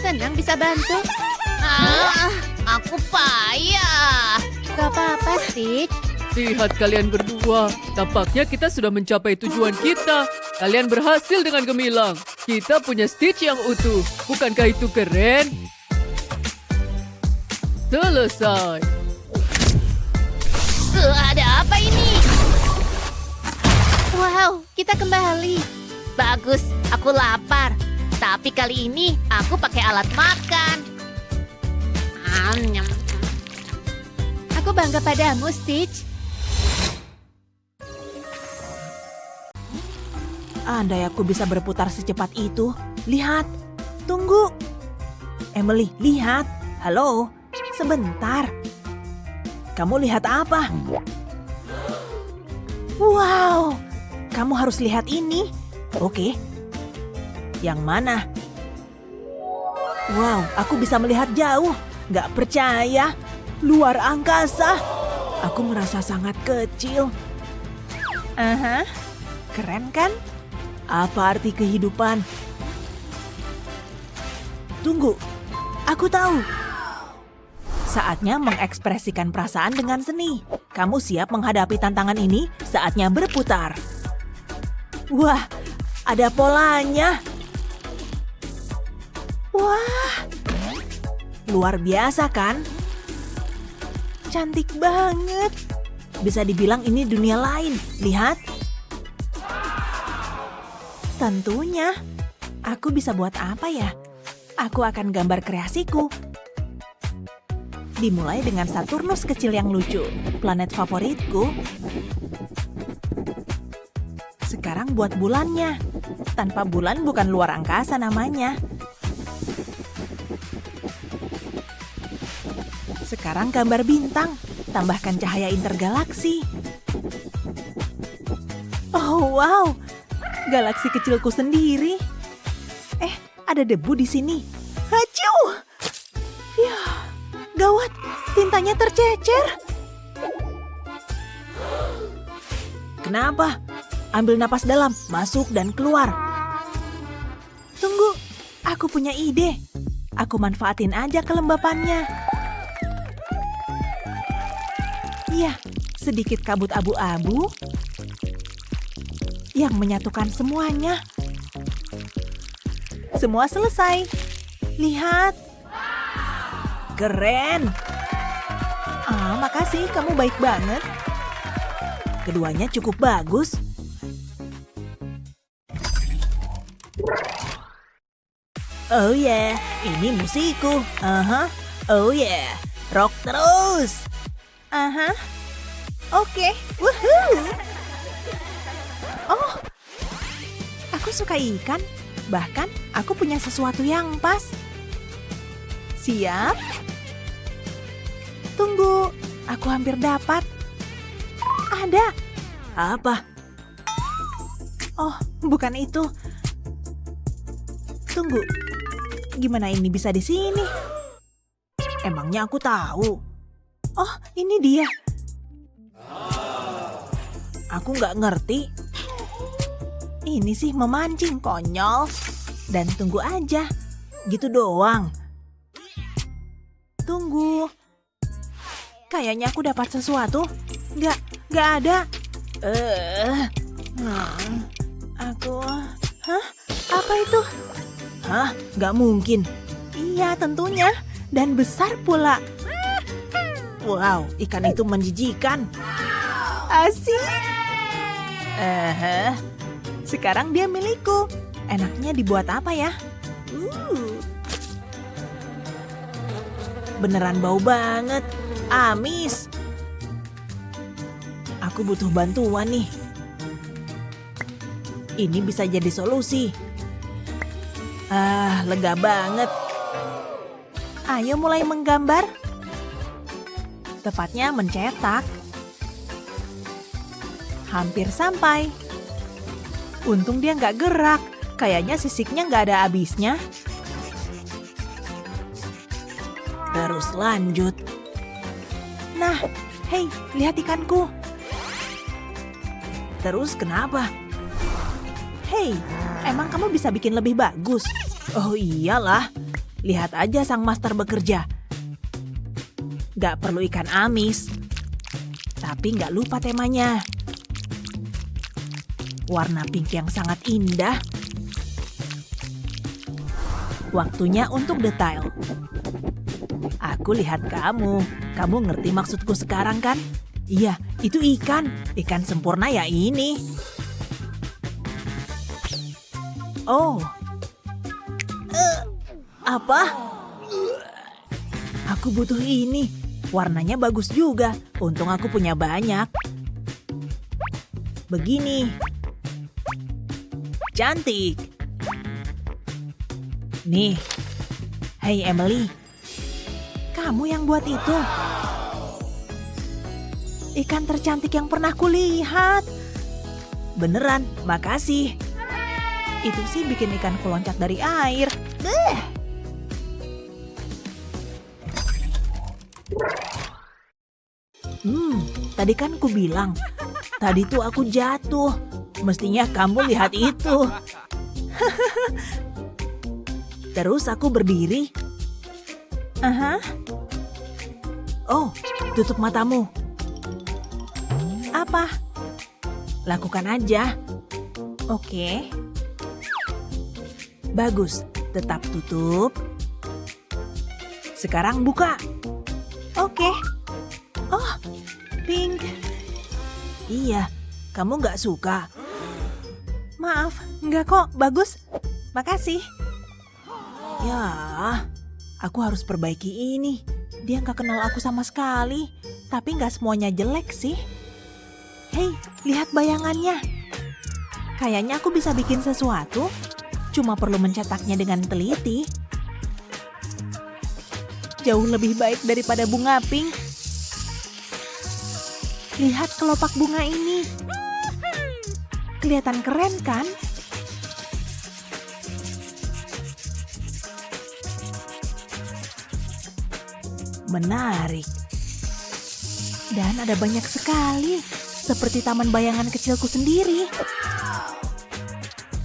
Senang bisa bantu. Aku payah. Gak apa-apa, Stitch. Lihat kalian berdua. Tampaknya kita sudah mencapai tujuan kita. Kalian berhasil dengan gemilang. Kita punya Stitch yang utuh. Bukankah itu keren? Selesai. Ada apa ini? Wow, kita kembali. Bagus, aku lapar. Tapi kali ini aku pakai alat makan. Aku bangga padamu, Stitch. Andai aku bisa berputar secepat itu. Lihat, tunggu. Emily, lihat. Halo, sebentar. Kamu lihat apa? Wow, kamu harus lihat ini. Oke. Yang mana? Wow, aku bisa melihat jauh. Gak percaya. Luar angkasa. Aku merasa sangat kecil. Keren kan? Apa arti kehidupan? Tunggu, aku tahu. Saatnya mengekspresikan perasaan dengan seni. Kamu siap menghadapi tantangan ini? Saatnya berputar. Wah, ada polanya. Wah, luar biasa kan? Cantik banget. Bisa dibilang ini dunia lain. Lihat. Tentunya. Aku bisa buat apa ya? Aku akan gambar kreasiku. Dimulai dengan Saturnus kecil yang lucu, planet favoritku. Sekarang buat bulannya. Tanpa bulan bukan luar angkasa namanya. Sekarang gambar bintang. Tambahkan cahaya intergalaksi. Oh wow, galaksi kecilku sendiri. Ada debu di sini. Haciu! Gawat, tintanya tercecer. Kenapa? Ambil napas dalam, masuk dan keluar. Tunggu, aku punya ide. Aku manfaatin aja kelembapannya. Iya, sedikit kabut abu-abu yang menyatukan semuanya. Semua selesai. Lihat. Keren. Makasih, kamu baik banget. Keduanya cukup bagus. Oh yeah, ini musikku. Oh yeah, rock terus. Oke, woohoo. Oh, aku suka ikan. Bahkan aku punya sesuatu yang pas. Siap? Tunggu, aku hampir dapat. Ada. Apa? Oh, bukan itu. Tunggu, gimana ini bisa di sini? Emangnya aku tahu? Oh, ini dia. Aku nggak ngerti. Ini sih memancing, konyol. Dan tunggu aja. Gitu doang. Tunggu. Kayaknya aku dapat sesuatu. Nggak ada. Aku... Hah? Apa itu? Hah? Nggak mungkin. Iya, tentunya. Dan besar pula. Wow, ikan itu menjijikan. Asik. Sekarang dia milikku. Enaknya dibuat apa ya? Beneran bau banget. Amis. Aku butuh bantuan nih. Ini bisa jadi solusi. Lega banget. Ayo mulai menggambar. Tepatnya mencetak. Hampir sampai. Untung dia nggak gerak. Kayaknya sisiknya nggak ada habisnya. Terus lanjut. Nah, hei, lihat ikanku. Terus kenapa? Hei, emang kamu bisa bikin lebih bagus? Oh iyalah, lihat aja sang master bekerja. Gak perlu ikan amis. Tapi gak lupa temanya. Warna pink yang sangat indah. Waktunya untuk detail. Aku lihat kamu. Kamu ngerti maksudku sekarang kan? Iya, itu ikan. Ikan sempurna ya ini. Oh. Apa? Aku butuh ini. Warnanya bagus juga. Untung aku punya banyak. Begini. Cantik. Nih. Hey Emily. Kamu yang buat itu. Ikan tercantik yang pernah kulihat. Beneran, makasih. Itu sih bikin ikanku loncat dari air. Tadi kan ku bilang. Tadi tuh aku jatuh. Mestinya kamu lihat itu. Terus aku berdiri. Oh, tutup matamu. Apa? Lakukan aja. Oke. Bagus, tetap tutup. Sekarang buka. Oke. Oh, pink. Iya, kamu nggak suka? Maaf, nggak kok, bagus. Makasih. Ya, aku harus perbaiki ini. Dia nggak kenal aku sama sekali. Tapi nggak semuanya jelek sih. Hei, lihat bayangannya. Kayaknya aku bisa bikin sesuatu. Cuma perlu mencetaknya dengan teliti. Jauh lebih baik daripada bunga pink. Lihat kelopak bunga ini. Kelihatan keren kan? Menarik. Dan ada banyak sekali. Seperti taman bayangan kecilku sendiri.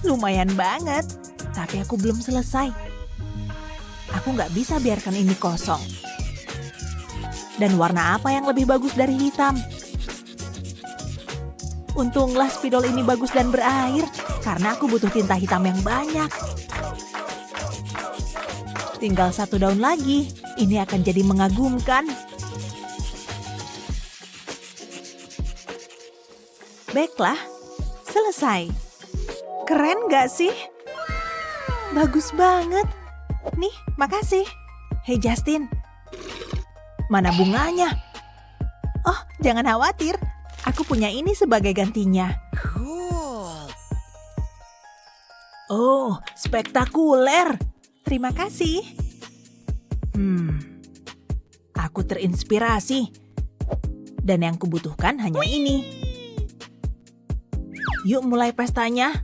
Lumayan banget, tapi aku belum selesai. Aku nggak bisa biarkan ini kosong. Dan warna apa yang lebih bagus dari hitam? Untunglah spidol ini bagus dan berair, karena aku butuh tinta hitam yang banyak. Tinggal 1 daun lagi, ini akan jadi mengagumkan. Baiklah, selesai. Keren gak sih? Bagus banget. Nih, makasih. Hei Justin. Mana bunganya? Oh, jangan khawatir. Aku punya ini sebagai gantinya. Oh, spektakuler. Terima kasih. Aku terinspirasi. Dan yang kubutuhkan hanya ini. Yuk mulai pestanya.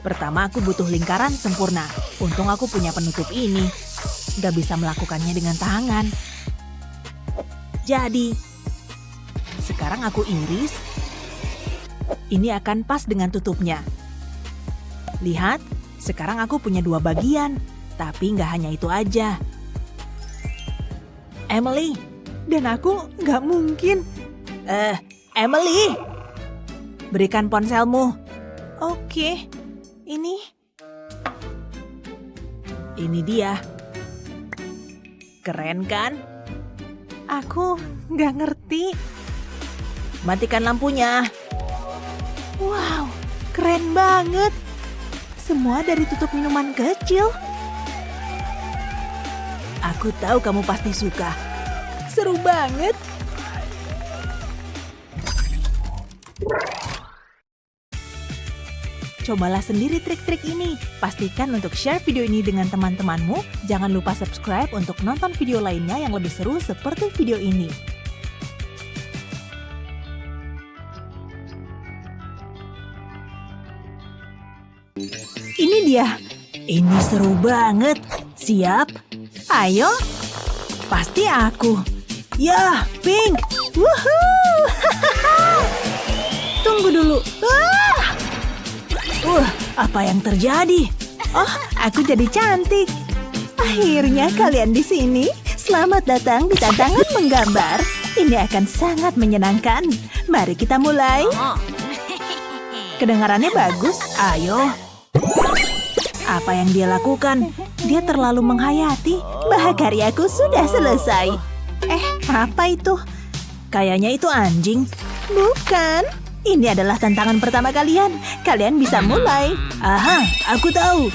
Pertama aku butuh lingkaran sempurna. Untung aku punya penutup ini. Gak bisa melakukannya dengan tangan. Jadi, Sekarang aku iris. Ini akan pas dengan tutupnya. Lihat, sekarang aku punya 2 bagian. Tapi nggak hanya itu aja. Emily, dan aku nggak mungkin. Emily, berikan ponselmu. Oke, ini dia. Keren kan? Aku nggak ngerti. Matikan lampunya. Wow, keren banget. Semua dari tutup minuman kecil. Aku tahu kamu pasti suka. Seru banget. Cobalah sendiri trik-trik ini. Pastikan untuk share video ini dengan teman-temanmu. Jangan lupa subscribe untuk nonton video lainnya yang lebih seru seperti video ini. Ini dia. Ini seru banget. Siap? Ayo. Pasti aku. Ya, Pink. Woohoo! Tunggu dulu. Apa yang terjadi? Oh, aku jadi cantik. Akhirnya kalian di sini. Selamat datang di tantangan menggambar. Ini akan sangat menyenangkan. Mari kita mulai. Kedengarannya bagus. Ayo. Apa yang dia lakukan? Dia terlalu menghayati. Bahakaryaku sudah selesai. Apa itu? Kayaknya itu anjing. Bukan. Ini adalah tantangan pertama kalian. Kalian bisa mulai. Aha, aku tahu.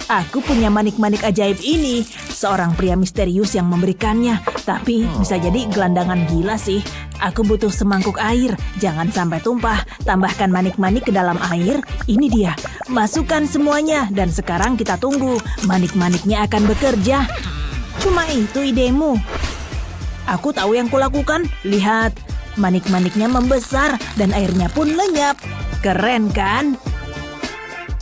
Aku punya manik-manik ajaib ini. Seorang pria misterius yang memberikannya. Tapi bisa jadi gelandangan gila sih. Aku butuh semangkuk air. Jangan sampai tumpah. Tambahkan manik-manik ke dalam air. Ini dia. Masukkan semuanya. Dan sekarang kita tunggu. Manik-maniknya akan bekerja. Cuma itu idemu. Aku tahu yang kulakukan. Lihat. Manik-maniknya membesar dan airnya pun lenyap. Keren kan?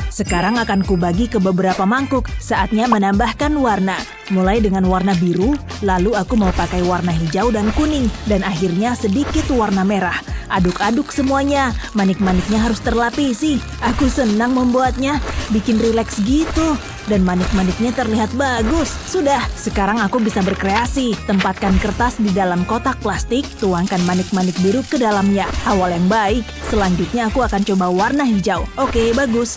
Sekarang akan kubagi ke beberapa mangkuk. Saatnya menambahkan warna. Mulai dengan warna biru, lalu aku mau pakai warna hijau dan kuning. Dan akhirnya sedikit warna merah. Aduk-aduk semuanya. Manik-maniknya harus terlapisi. Aku senang membuatnya. Bikin rileks gitu. Dan manik-maniknya terlihat bagus. Sudah, sekarang aku bisa berkreasi. Tempatkan kertas di dalam kotak plastik, tuangkan manik-manik biru ke dalamnya. Awal yang baik. Selanjutnya aku akan coba warna hijau. Oke, bagus.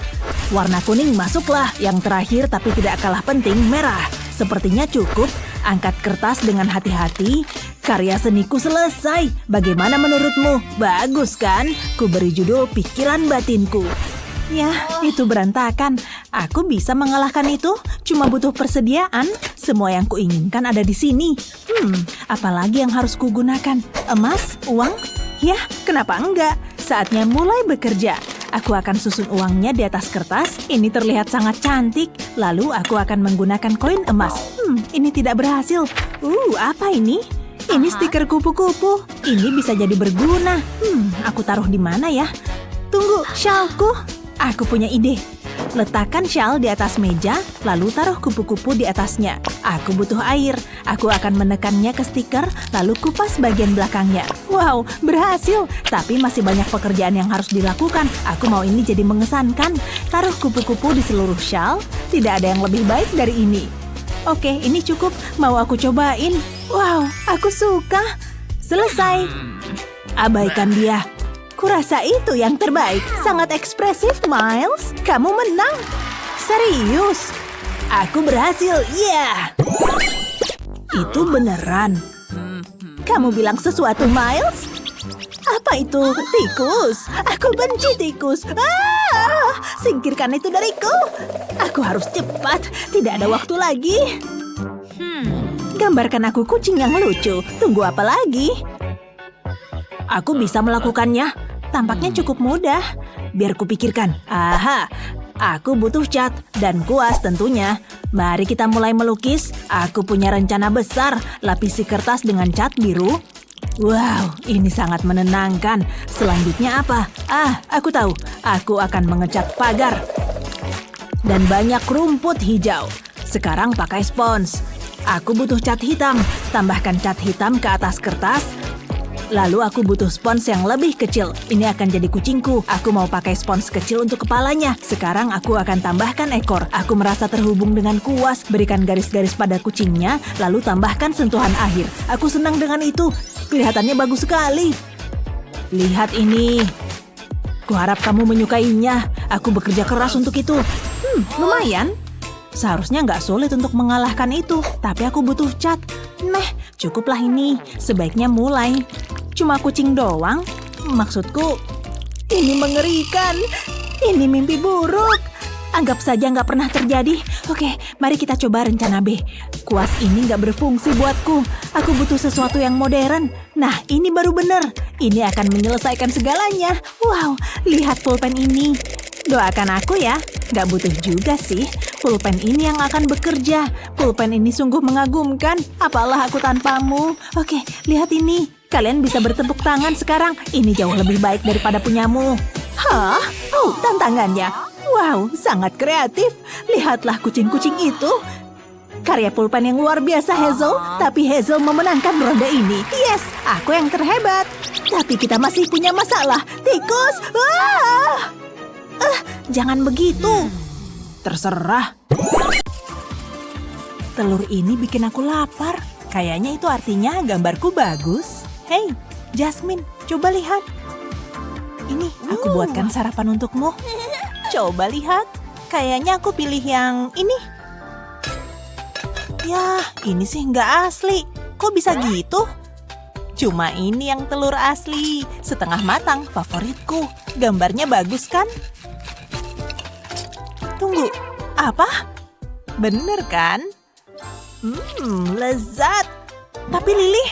Warna kuning masuklah. Yang terakhir tapi tidak kalah penting, merah. Sepertinya cukup. Angkat kertas dengan hati-hati. Karya seniku selesai. Bagaimana menurutmu? Bagus kan? Ku beri judul Pikiran Batinku. Ya, itu berantakan. Aku bisa mengalahkan itu. Cuma butuh persediaan. Semua yang kuinginkan ada di sini. Apalagi yang harus kugunakan? Emas? Uang? Ya, kenapa enggak? Saatnya mulai bekerja. Aku akan susun uangnya di atas kertas. Ini terlihat sangat cantik. Lalu aku akan menggunakan koin emas. Ini tidak berhasil. Apa ini? Ini stiker kupu-kupu. Ini bisa jadi berguna. Aku taruh di mana ya? Tunggu, syalku. Aku punya ide. Letakkan syal di atas meja, lalu taruh kupu-kupu di atasnya. Aku butuh air. Aku akan menekannya ke stiker, lalu kupas bagian belakangnya. Wow, berhasil. Tapi masih banyak pekerjaan yang harus dilakukan. Aku mau ini jadi mengesankan. Taruh kupu-kupu di seluruh syal. Tidak ada yang lebih baik dari ini. Oke, ini cukup. Mau aku cobain. Wow, aku suka. Selesai. Abaikan dia. Kurasa itu yang terbaik. Sangat ekspresif, Miles. Kamu menang. Serius. Aku berhasil. Yeah. Itu beneran. Kamu bilang sesuatu, Miles? Apa itu? Tikus. Aku benci tikus. Singkirkan itu dariku. Aku harus cepat. Tidak ada waktu lagi. Gambarkan aku kucing yang lucu. Tunggu apa lagi? Aku bisa melakukannya. Tampaknya cukup mudah. Biar kupikirkan. Aha, aku butuh cat dan kuas tentunya. Mari kita mulai melukis. Aku punya rencana besar. Lapisi kertas dengan cat biru. Wow, ini sangat menenangkan. Selanjutnya apa? Aku tahu. Aku akan mengecat pagar. Dan banyak rumput hijau. Sekarang pakai spons. Aku butuh cat hitam. Tambahkan cat hitam ke atas kertas. Lalu aku butuh spons yang lebih kecil. Ini akan jadi kucingku. Aku mau pakai spons kecil untuk kepalanya. Sekarang aku akan tambahkan ekor. Aku merasa terhubung dengan kuas. Berikan garis-garis pada kucingnya, lalu tambahkan sentuhan akhir. Aku senang dengan itu. Kelihatannya bagus sekali. Lihat ini. Kuharap kamu menyukainya. Aku bekerja keras untuk itu. Lumayan. Seharusnya nggak sulit untuk mengalahkan itu. Tapi aku butuh cat. Cukuplah ini. Sebaiknya mulai. Cuma kucing doang? Maksudku, ini mengerikan. Ini mimpi buruk. Anggap saja nggak pernah terjadi. Oke, mari kita coba rencana B. Kuas ini nggak berfungsi buatku. Aku butuh sesuatu yang modern. Nah, ini baru benar. Ini akan menyelesaikan segalanya. Wow, lihat pulpen ini. Doakan aku ya. Nggak butuh juga sih. Pulpen ini yang akan bekerja. Pulpen ini sungguh mengagumkan. Apalah aku tanpamu. Oke, lihat ini. Kalian bisa bertepuk tangan sekarang. Ini jauh lebih baik daripada punyamu. Hah? Oh, tantangannya. Wow, sangat kreatif. Lihatlah kucing-kucing itu. Karya pulpen yang luar biasa, Hazel. Tapi Hazel memenangkan ronde ini. Yes, aku yang terhebat. Tapi kita masih punya masalah. Tikus! Jangan begitu. Terserah. Telur ini bikin aku lapar. Kayaknya itu artinya gambarku bagus. Hei, Jasmine, coba lihat. Ini aku buatkan sarapan untukmu. Coba lihat. Kayaknya aku pilih yang ini. Yah, ini sih nggak asli. Kok bisa gitu? Cuma ini yang telur asli. Setengah matang, favoritku. Gambarnya bagus kan? Tunggu, apa? Bener kan? Lezat. Tapi Lilih,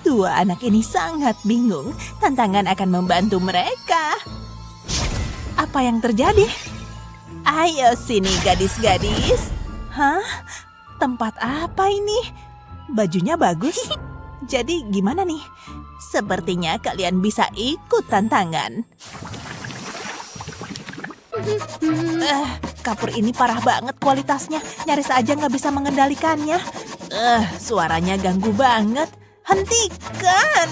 dua anak ini sangat bingung. Tantangan akan membantu mereka. Apa yang terjadi? Ayo sini gadis-gadis. Hah? Tempat apa ini? Bajunya bagus. Jadi gimana nih? Sepertinya kalian bisa ikut tantangan. Kapur ini parah banget kualitasnya. Nyaris aja nggak bisa mengendalikannya. Suaranya ganggu banget. Hentikan!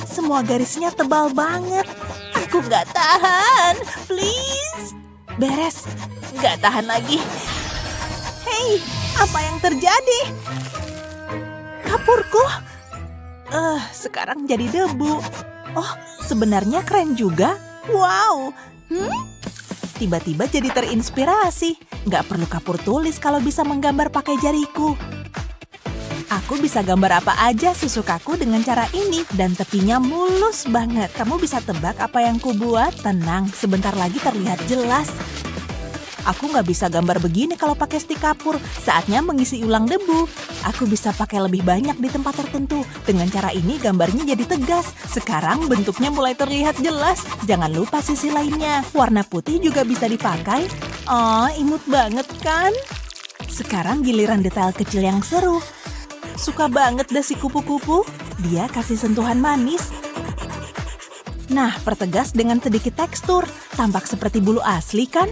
Semua garisnya tebal banget. Aku nggak tahan. Please. Beres. Nggak tahan lagi. Hei, apa yang terjadi? Kapurku. Sekarang jadi debu. Oh, sebenarnya keren juga. Wow. Tiba-tiba jadi terinspirasi. Nggak perlu kapur tulis kalau bisa menggambar pakai jariku. Aku bisa gambar apa aja sesukaku dengan cara ini. Dan tepinya mulus banget. Kamu bisa tebak apa yang kubuat? Tenang, sebentar lagi terlihat jelas. Aku nggak bisa gambar begini kalau pakai stik kapur. Saatnya mengisi ulang debu. Aku bisa pakai lebih banyak di tempat tertentu. Dengan cara ini gambarnya jadi tegas. Sekarang bentuknya mulai terlihat jelas. Jangan lupa sisi lainnya. Warna putih juga bisa dipakai. Oh, imut banget kan? Sekarang giliran detail kecil yang seru. Suka banget deh si kupu-kupu. Dia kasih sentuhan manis. Nah, pertegas dengan sedikit tekstur. Tampak seperti bulu asli kan?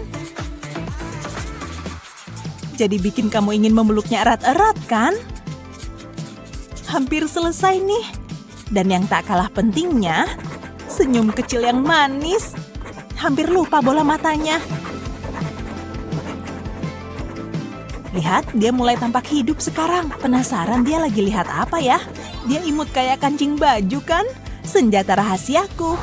Jadi bikin kamu ingin memeluknya erat-erat kan? Hampir selesai nih. Dan yang tak kalah pentingnya, senyum kecil yang manis. Hampir lupa bola matanya. Lihat, dia mulai tampak hidup sekarang. Penasaran dia lagi lihat apa ya? Dia imut kayak kancing baju kan? Senjata rahasiaku.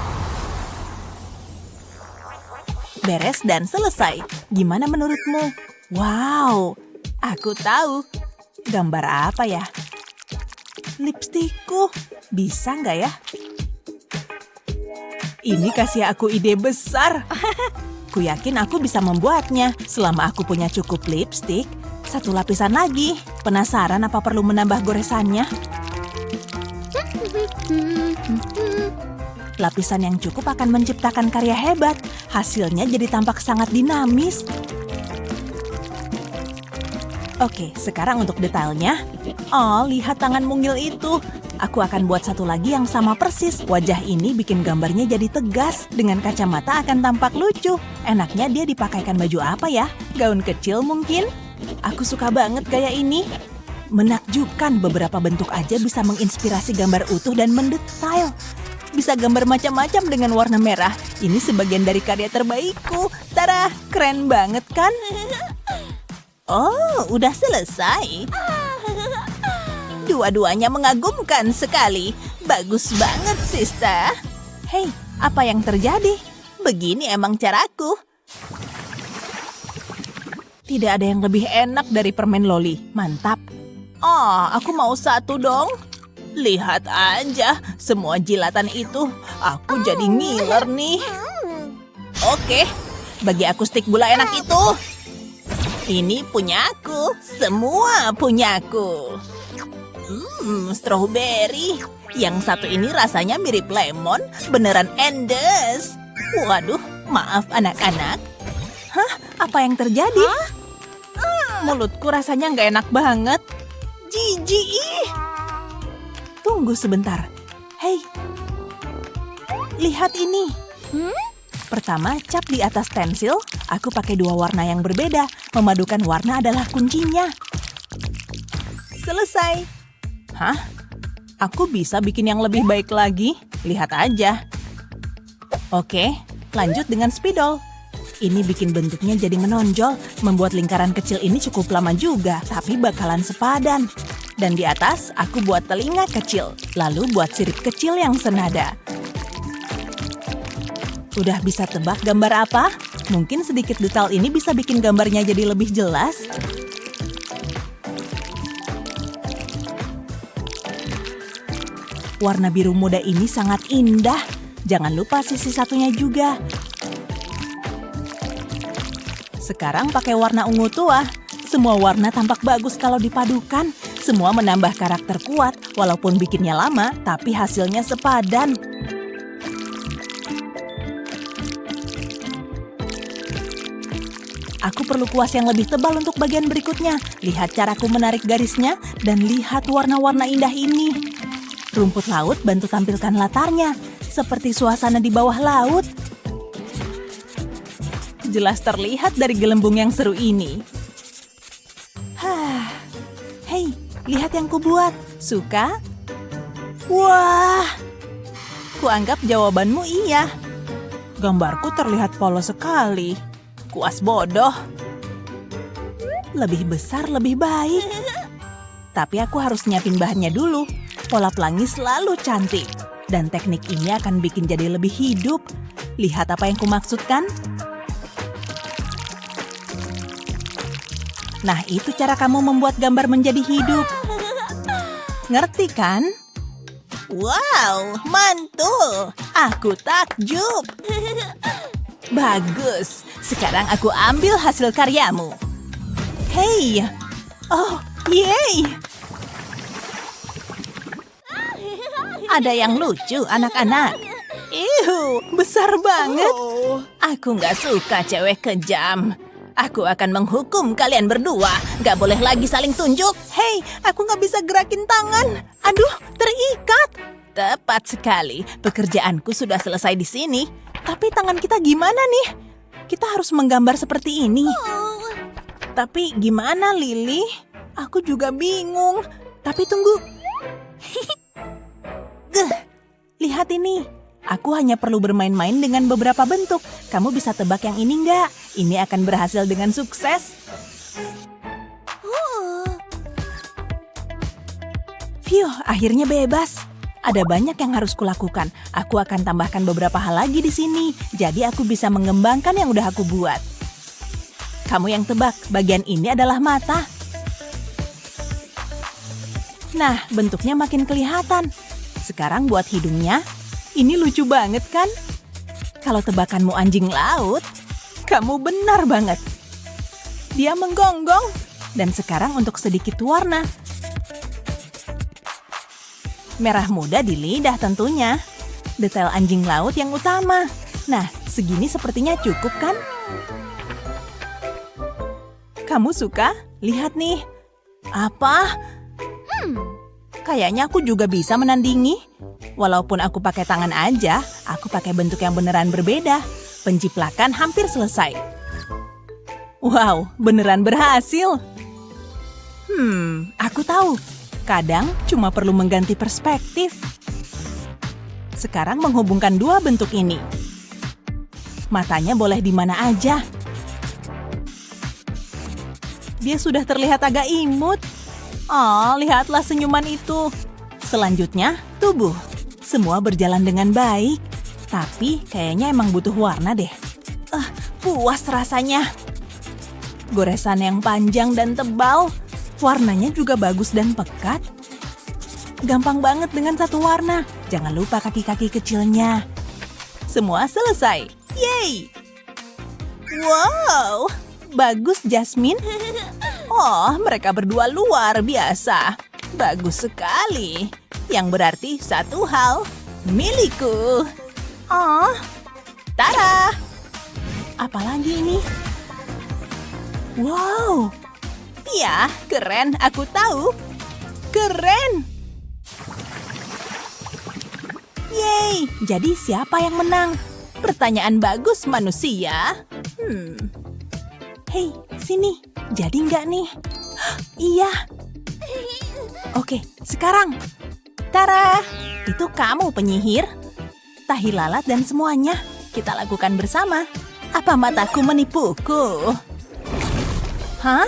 Beres dan selesai. Gimana menurutmu? Wow, aku tahu. Gambar apa ya? Lipstikku. Bisa nggak ya? Ini kasih aku ide besar. Ku yakin aku bisa membuatnya. Selama aku punya cukup lipstik, satu lapisan lagi. Penasaran apa perlu menambah goresannya? Lapisan yang cukup akan menciptakan karya hebat. Hasilnya jadi tampak sangat dinamis. Oke, sekarang untuk detailnya. Oh, lihat tangan mungil itu. Aku akan buat satu lagi yang sama persis. Wajah ini bikin gambarnya jadi tegas. Dengan kacamata akan tampak lucu. Enaknya dia dipakaikan baju apa ya? Gaun kecil mungkin? Aku suka banget gaya ini. menakjubkan. Beberapa bentuk aja bisa menginspirasi gambar utuh dan mendetail. Bisa gambar macam-macam dengan warna merah. Ini sebagian dari karya terbaikku. Tara, keren banget kan? Oh, udah selesai. Dua-duanya mengagumkan sekali. Bagus banget, Sista. Hei, apa yang terjadi? Begini emang caraku. Tidak ada yang lebih enak dari permen loli. Mantap. Oh, aku mau satu dong. Lihat aja, semua jilatan itu. Aku jadi ngiler nih. Oke, bagi aku stik gula enak itu. Ini punyaku, semua punyaku. Strawberry. Yang satu ini rasanya mirip lemon, beneran endes. Waduh, maaf anak-anak. Hah? Apa yang terjadi? Mulutku rasanya nggak enak banget. Jijik. Tunggu sebentar. Hei, lihat ini. Pertama, cap di atas pensil. Aku pakai 2 warna yang berbeda. Memadukan warna adalah kuncinya. Selesai. Hah? Aku bisa bikin yang lebih baik lagi. Lihat aja. Oke, lanjut dengan spidol. Ini bikin bentuknya jadi menonjol. Membuat lingkaran kecil ini cukup lama juga, tapi bakalan sepadan. Dan di atas, aku buat telinga kecil. Lalu buat sirip kecil yang senada. Udah bisa tebak gambar apa? Mungkin sedikit detail ini bisa bikin gambarnya jadi lebih jelas. Warna biru muda ini sangat indah. Jangan lupa sisi satunya juga. Sekarang pakai warna ungu tua. Semua warna tampak bagus kalau dipadukan. Semua menambah karakter kuat. Walaupun bikinnya lama, tapi hasilnya sepadan. Aku perlu kuas yang lebih tebal untuk bagian berikutnya. Lihat caraku menarik garisnya dan lihat warna-warna indah ini. Rumput laut bantu tampilkan latarnya, seperti suasana di bawah laut. Jelas terlihat dari gelembung yang seru ini. Hei, lihat yang kubuat. Suka? Wah, kuanggap jawabanmu iya. Gambarku terlihat polos sekali. Kuas bodoh. Lebih besar lebih baik. Tapi aku harus nyiapin bahannya dulu. Pola pelangi selalu cantik. Dan teknik ini akan bikin jadi lebih hidup. Lihat apa yang kumaksudkan? Nah, itu cara kamu membuat gambar menjadi hidup. Ngerti kan? Wow, mantul. Aku takjub. Bagus. Sekarang aku ambil hasil karyamu. Hei. Oh, yeay. Ada yang lucu, anak-anak. Besar banget. Aku nggak suka cewek kejam. Aku akan menghukum kalian berdua. Nggak boleh lagi saling tunjuk. Hei, aku nggak bisa gerakin tangan. Aduh, terikat. Tepat sekali. Pekerjaanku sudah selesai di sini. Tapi tangan kita gimana nih? Kita harus menggambar seperti ini. Tapi gimana, Lily? Aku juga bingung. Tapi tunggu. Lihat ini. Aku hanya perlu bermain-main dengan beberapa bentuk. Kamu bisa tebak yang ini nggak? Ini akan berhasil dengan sukses. Phew, akhirnya bebas. Ada banyak yang harus kulakukan. Aku akan tambahkan beberapa hal lagi di sini. Jadi aku bisa mengembangkan yang udah aku buat. Kamu yang tebak, bagian ini adalah mata. Nah, bentuknya makin kelihatan. Sekarang buat hidungnya. Ini lucu banget kan? Kalau tebakanmu anjing laut, kamu benar banget. Dia menggonggong. Dan sekarang untuk sedikit warna. Merah muda di lidah tentunya. Detail anjing laut yang utama. Nah, segini sepertinya cukup kan? Kamu suka? Lihat nih. Apa? Kayaknya aku juga bisa menandingi. Walaupun aku pakai tangan aja, aku pakai bentuk yang beneran berbeda. Penjiplakan hampir selesai. Wow, beneran berhasil. Aku tahu. Kadang cuma perlu mengganti perspektif. Sekarang menghubungkan dua bentuk ini. Matanya boleh di mana aja. Dia sudah terlihat agak imut. Oh, lihatlah senyuman itu. Selanjutnya, tubuh. Semua berjalan dengan baik. Tapi kayaknya emang butuh warna deh. Puas rasanya. Goresan yang panjang dan tebal. Warnanya juga bagus dan pekat. Gampang banget dengan satu warna. Jangan lupa kaki-kaki kecilnya. Semua selesai. Yeay! Wow! Bagus, Jasmine. Oh, mereka berdua luar biasa. Bagus sekali. Yang berarti satu hal. Milikku. Oh, tada! Apalagi ini? Wow! Ya, keren. Aku tahu. Keren! Yeay! Jadi siapa yang menang? Pertanyaan bagus, manusia. Hei, sini. Jadi nggak nih? Iya. Oke, sekarang. Tara! Itu kamu, penyihir. Tahi lalat dan semuanya. Kita lakukan bersama. Apa mataku menipuku? Hah?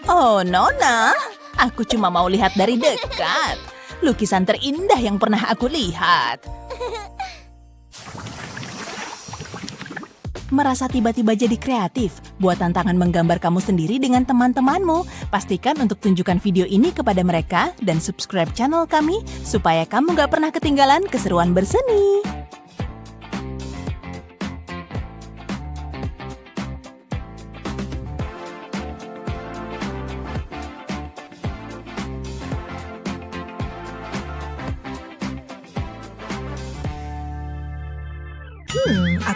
Oh, Nona. Aku cuma mau lihat dari dekat. Lukisan terindah yang pernah aku lihat. Merasa tiba-tiba jadi kreatif? Buat tantangan menggambar kamu sendiri dengan teman-temanmu. Pastikan untuk tunjukkan video ini kepada mereka dan subscribe channel kami supaya kamu gak pernah ketinggalan keseruan berseni.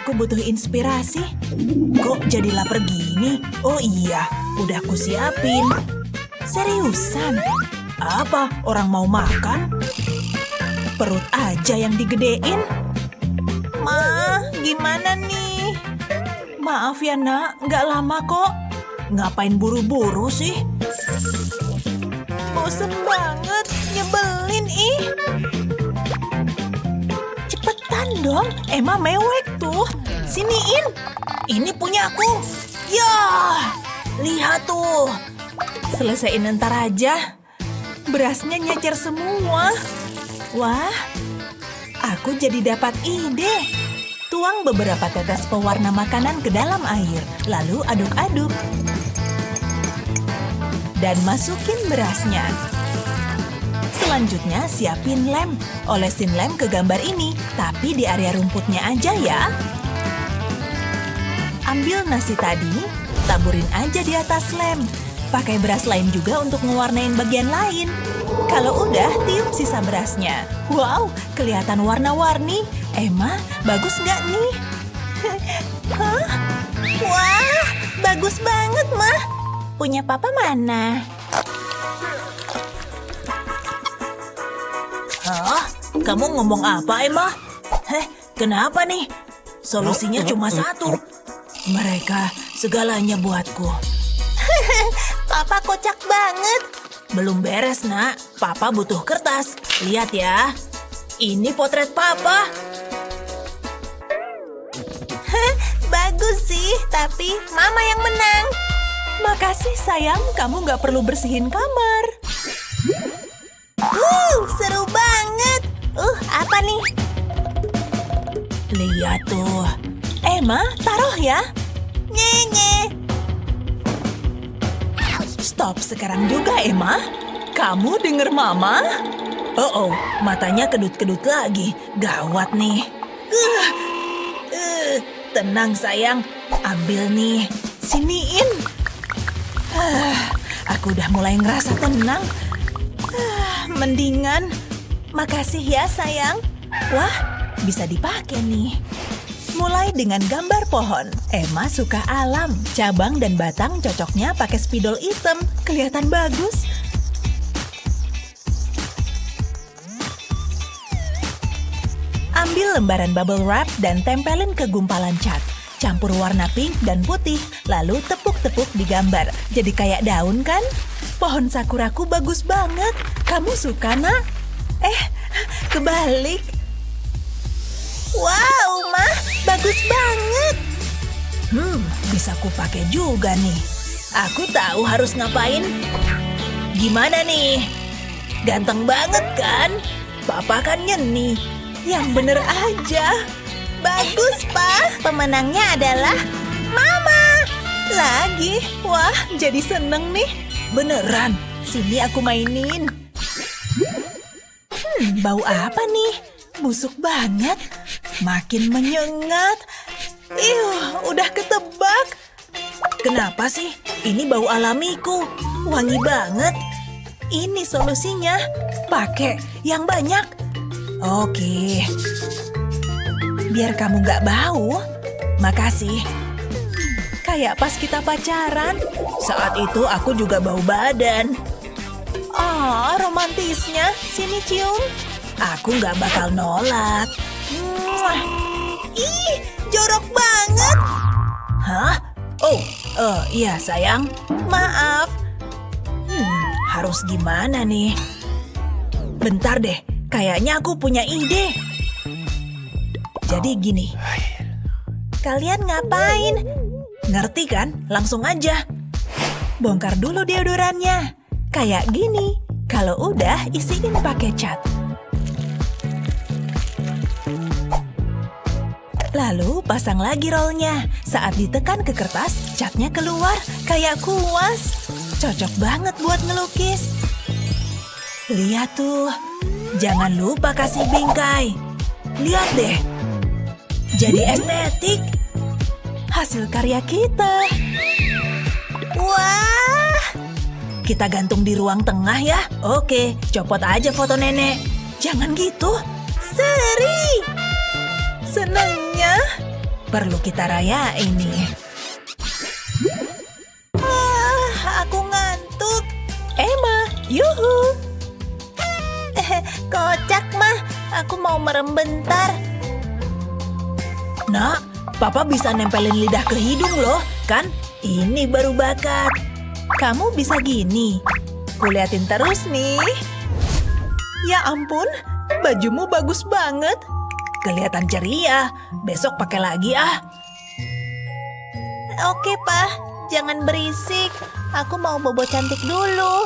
Aku butuh inspirasi. Kok jadi lapar gini? Oh iya, udah aku siapin. Seriusan? Apa? Orang mau makan? Perut aja yang digedein? Ma, gimana nih? Maaf ya nak, nggak lama kok. Ngapain buru-buru sih? Bosen banget, nyebelin ih. Cepetan dong, Emma mewek tuh. Siniin, ini punyaku. Ya, lihat tuh. Selesaiin ntar aja. Berasnya nyecer semua. Wah, aku jadi dapat ide. Tuang beberapa tetes pewarna makanan ke dalam air, lalu aduk-aduk. Dan masukin berasnya. Selanjutnya siapin lem. Olesin lem ke gambar ini, tapi di area rumputnya aja ya. Ambil nasi tadi, taburin aja di atas lem. Pakai beras lain juga untuk ngewarnain bagian lain. Kalau udah, tiup sisa berasnya. Wow, kelihatan warna-warni. Emma, bagus nggak nih? Hah? Wah, bagus banget, Ma. Punya papa mana? Hah? Kamu ngomong apa, Emma? Kenapa nih? Solusinya cuma satu. Mereka segalanya buatku. Papa kocak banget. Belum beres, nak. Papa butuh kertas. Lihat ya. Ini potret Papa. Bagus sih, tapi Mama yang menang. Makasih, sayang. Kamu nggak perlu bersihin kamar. Seru banget. Apa nih? Lihat tuh. Emma, taruh ya. Nye-nye. Stop sekarang juga, Emma. Kamu denger Mama? Oh, matanya kedut-kedut lagi. Gawat nih. Tenang, sayang. Ambil nih. Siniin. Aku udah mulai ngerasa tenang. Mendingan. Makasih ya, sayang. Wah, bisa dipakai nih. Mulai dengan gambar pohon. Emma suka alam. Cabang dan batang cocoknya pakai spidol hitam. Kelihatan bagus. Ambil lembaran bubble wrap dan tempelin ke gumpalan cat. Campur warna pink dan putih, lalu tepuk-tepuk di gambar. Jadi kayak daun kan? pohon sakuraku bagus banget. Kamu suka, Nak? Kebalik. Wow, Ma, bagus banget. Bisa ku pakai juga nih. Aku tahu harus ngapain. Gimana nih? Ganteng banget kan? Papa kan nyeni. Yang bener aja. Bagus, Pa. Pemenangnya adalah Mama. Lagi. Wah, jadi seneng nih. Beneran. Sini aku mainin. Bau apa nih? Busuk banget. Makin menyengat. Udah ketebak. Kenapa sih? Ini bau alamiku. Wangi banget. Ini solusinya. Pakai yang banyak. Oke. Biar kamu gak bau. Makasih. Kayak pas kita pacaran. Saat itu aku juga bau badan. Oh, romantisnya. Sini cium. Aku gak bakal nolak. Ih, jorok banget. Hah? Iya sayang. Maaf. Harus gimana nih? Bentar deh, kayaknya aku punya ide. Jadi gini. Kalian ngapain? Ngerti kan? Langsung aja. Bongkar dulu deodorannya. Kayak gini. Kalau udah, isiin pakai cat. Lalu pasang lagi rollnya. Saat ditekan ke kertas, catnya keluar kayak kuas. Cocok banget buat ngelukis. Lihat tuh. Jangan lupa kasih bingkai. Lihat deh. Jadi estetik. Hasil karya kita. Wah. Kita gantung di ruang tengah ya. Oke, copot aja foto nenek. Jangan gitu. Seri. Senangnya. Perlu kita rayain nih. Aku ngantuk. Emma, yuhu. Kocak, mah. Aku mau merem bentar. Nak, Papa bisa nempelin lidah ke hidung loh. Kan ini baru bakat. Kamu bisa gini. Kuliatin terus nih. Ya ampun, bajumu bagus banget. Kelihatan ceria. Besok pakai lagi ah. Oke, Pa. Jangan berisik. Aku mau bobo cantik dulu.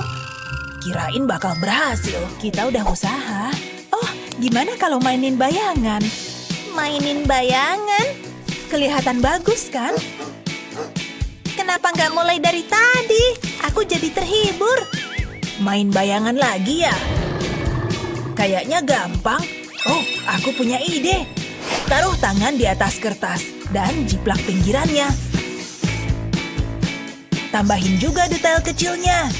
Kirain bakal berhasil. Kita udah usaha. Oh, gimana kalau mainin bayangan? Mainin bayangan? Kelihatan bagus kan? Kenapa nggak mulai dari tadi? Aku jadi terhibur. Main bayangan lagi ya? Kayaknya gampang. Oh, aku punya ide. Taruh tangan di atas kertas dan jiplak pinggirannya. Tambahin juga detail kecilnya.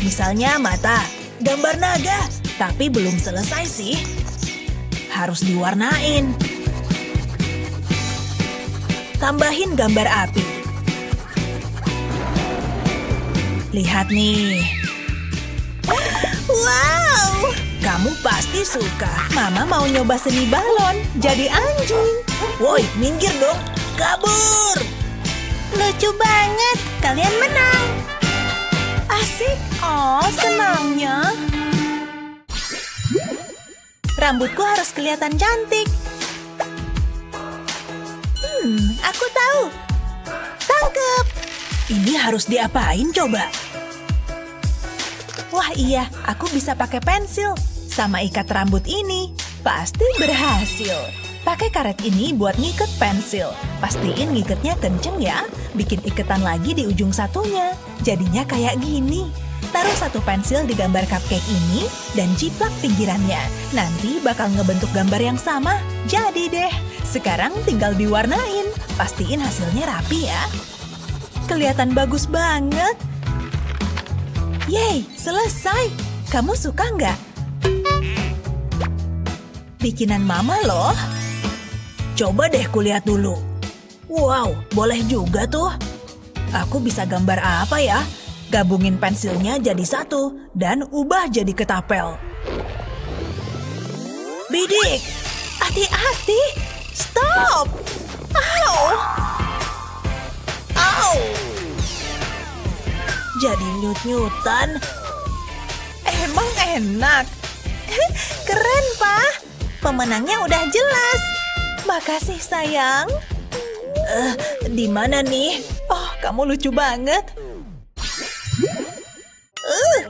Misalnya mata, gambar naga. Tapi belum selesai sih. Harus diwarnain. Tambahin gambar api. Lihat nih. Wow! Kamu pasti suka. Mama mau nyoba seni balon. Jadi anjing. Woi, minggir dong. Kabur. Lucu banget. Kalian menang. Asik. Oh, senangnya. Rambutku harus kelihatan cantik. Aku tahu. Tangkep. Ini harus diapain coba? Wah iya, aku bisa pakai pensil. Sama ikat rambut ini. Pasti berhasil. Pakai karet ini buat ngiket pensil. Pastiin ngiketnya kenceng ya. Bikin iketan lagi di ujung satunya. Jadinya kayak gini. Taruh satu pensil di gambar cupcake ini dan jiplak pinggirannya. Nanti bakal ngebentuk gambar yang sama. Jadi deh. Sekarang tinggal diwarnain. Pastiin hasilnya rapi ya. Kelihatan bagus banget. Yeay, selesai. Kamu suka nggak? Bikinan Mama loh. Coba deh kulihat dulu. Wow, boleh juga tuh. Aku bisa gambar apa ya? Gabungin pensilnya jadi satu dan ubah jadi ketapel. Bidik, hati-hati. Stop. Au. Au. Jadi nyut-nyutan. enak. Keren, Pak. Pemenangnya udah jelas. Makasih, sayang. Di mana nih? Oh, kamu lucu banget.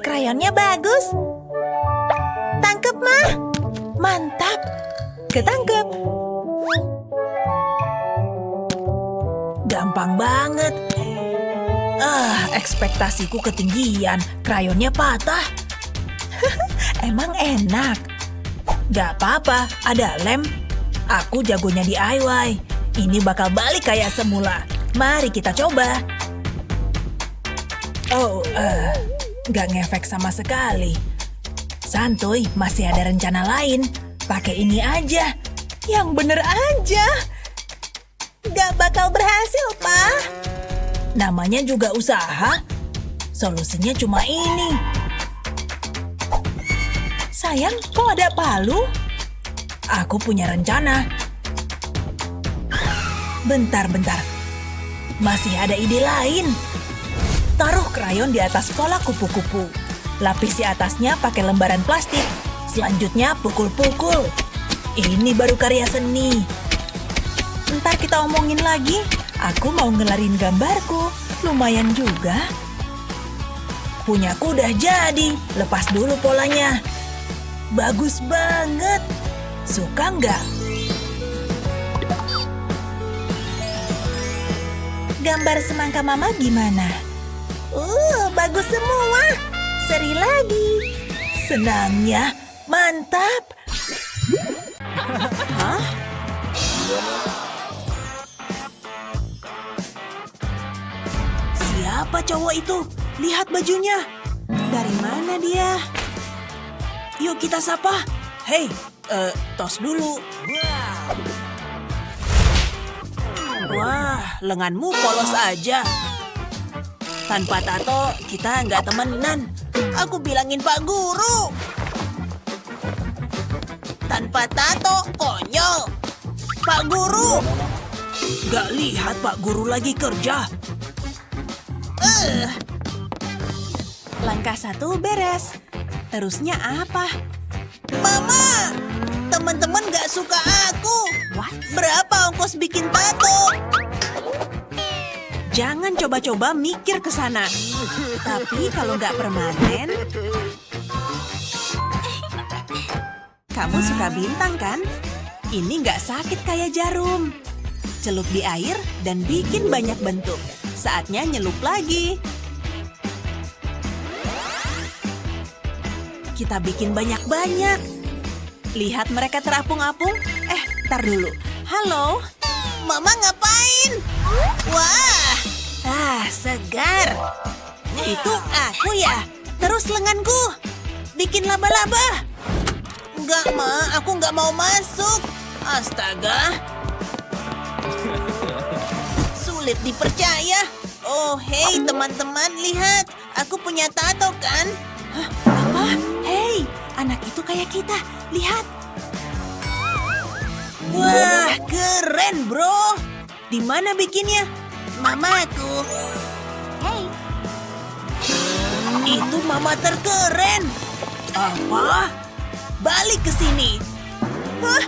Krayonnya bagus. Tangkep, Ma. Mantap. Ketangkep. Gampang banget. Ekspektasiku ketinggian. Krayonnya patah. Emang enak. Gak apa-apa, ada lem. Aku jagonya DIY. Ini bakal balik kayak semula. Mari kita coba. Gak ngefek sama sekali. Santuy, masih ada rencana lain. Pakai ini aja. Yang bener aja. Gak bakal berhasil, Pak. Namanya juga usaha. Solusinya cuma ini. Sayang, kok ada palu? Aku punya rencana. Bentar. Masih ada ide lain. Taruh krayon di atas pola kupu-kupu. Lapisi atasnya pakai lembaran plastik. Selanjutnya pukul-pukul. Ini baru karya seni. Ntar kita omongin lagi. Aku mau ngelarin gambarku. Lumayan juga. Punyaku udah jadi. Lepas dulu polanya. Bagus banget. Suka nggak? Gambar semangka Mama gimana? Bagus semua. Seri lagi. Senangnya. Mantap. Hah? Siapa cowok itu? Lihat bajunya. Dari mana dia? Yuk kita sapa. Hei, tos dulu. Wah, lenganmu polos aja. Tanpa tato, kita nggak temenan. Aku bilangin Pak Guru. Tanpa tato, konyol. Pak Guru. Gak lihat Pak Guru lagi kerja. Langkah 1 beres. Terusnya apa? Mama! Teman-teman gak suka aku. Berapa ongkos bikin tato? Jangan coba-coba mikir ke sana. Tapi kalau nggak permanen, kamu suka bintang kan? Ini nggak sakit kayak jarum. Celup di air dan bikin banyak bentuk. Saatnya nyelup lagi. Kita bikin banyak-banyak. Lihat mereka terapung-apung. Tar dulu. Halo? Mama ngapain? Wah, segar. Itu aku ya. Terus lenganku. Bikin laba-laba. Enggak, Ma. Aku nggak mau masuk. Astaga. Sulit dipercaya. Oh, hei teman-teman, lihat. Aku punya tato kan? Hah? Apa? Hei, anak itu kayak kita. Lihat. Wah, keren, bro. Di mana bikinnya? Mamaku. Hey. Itu mama terkeren. Apa? Balik ke sini. Wah,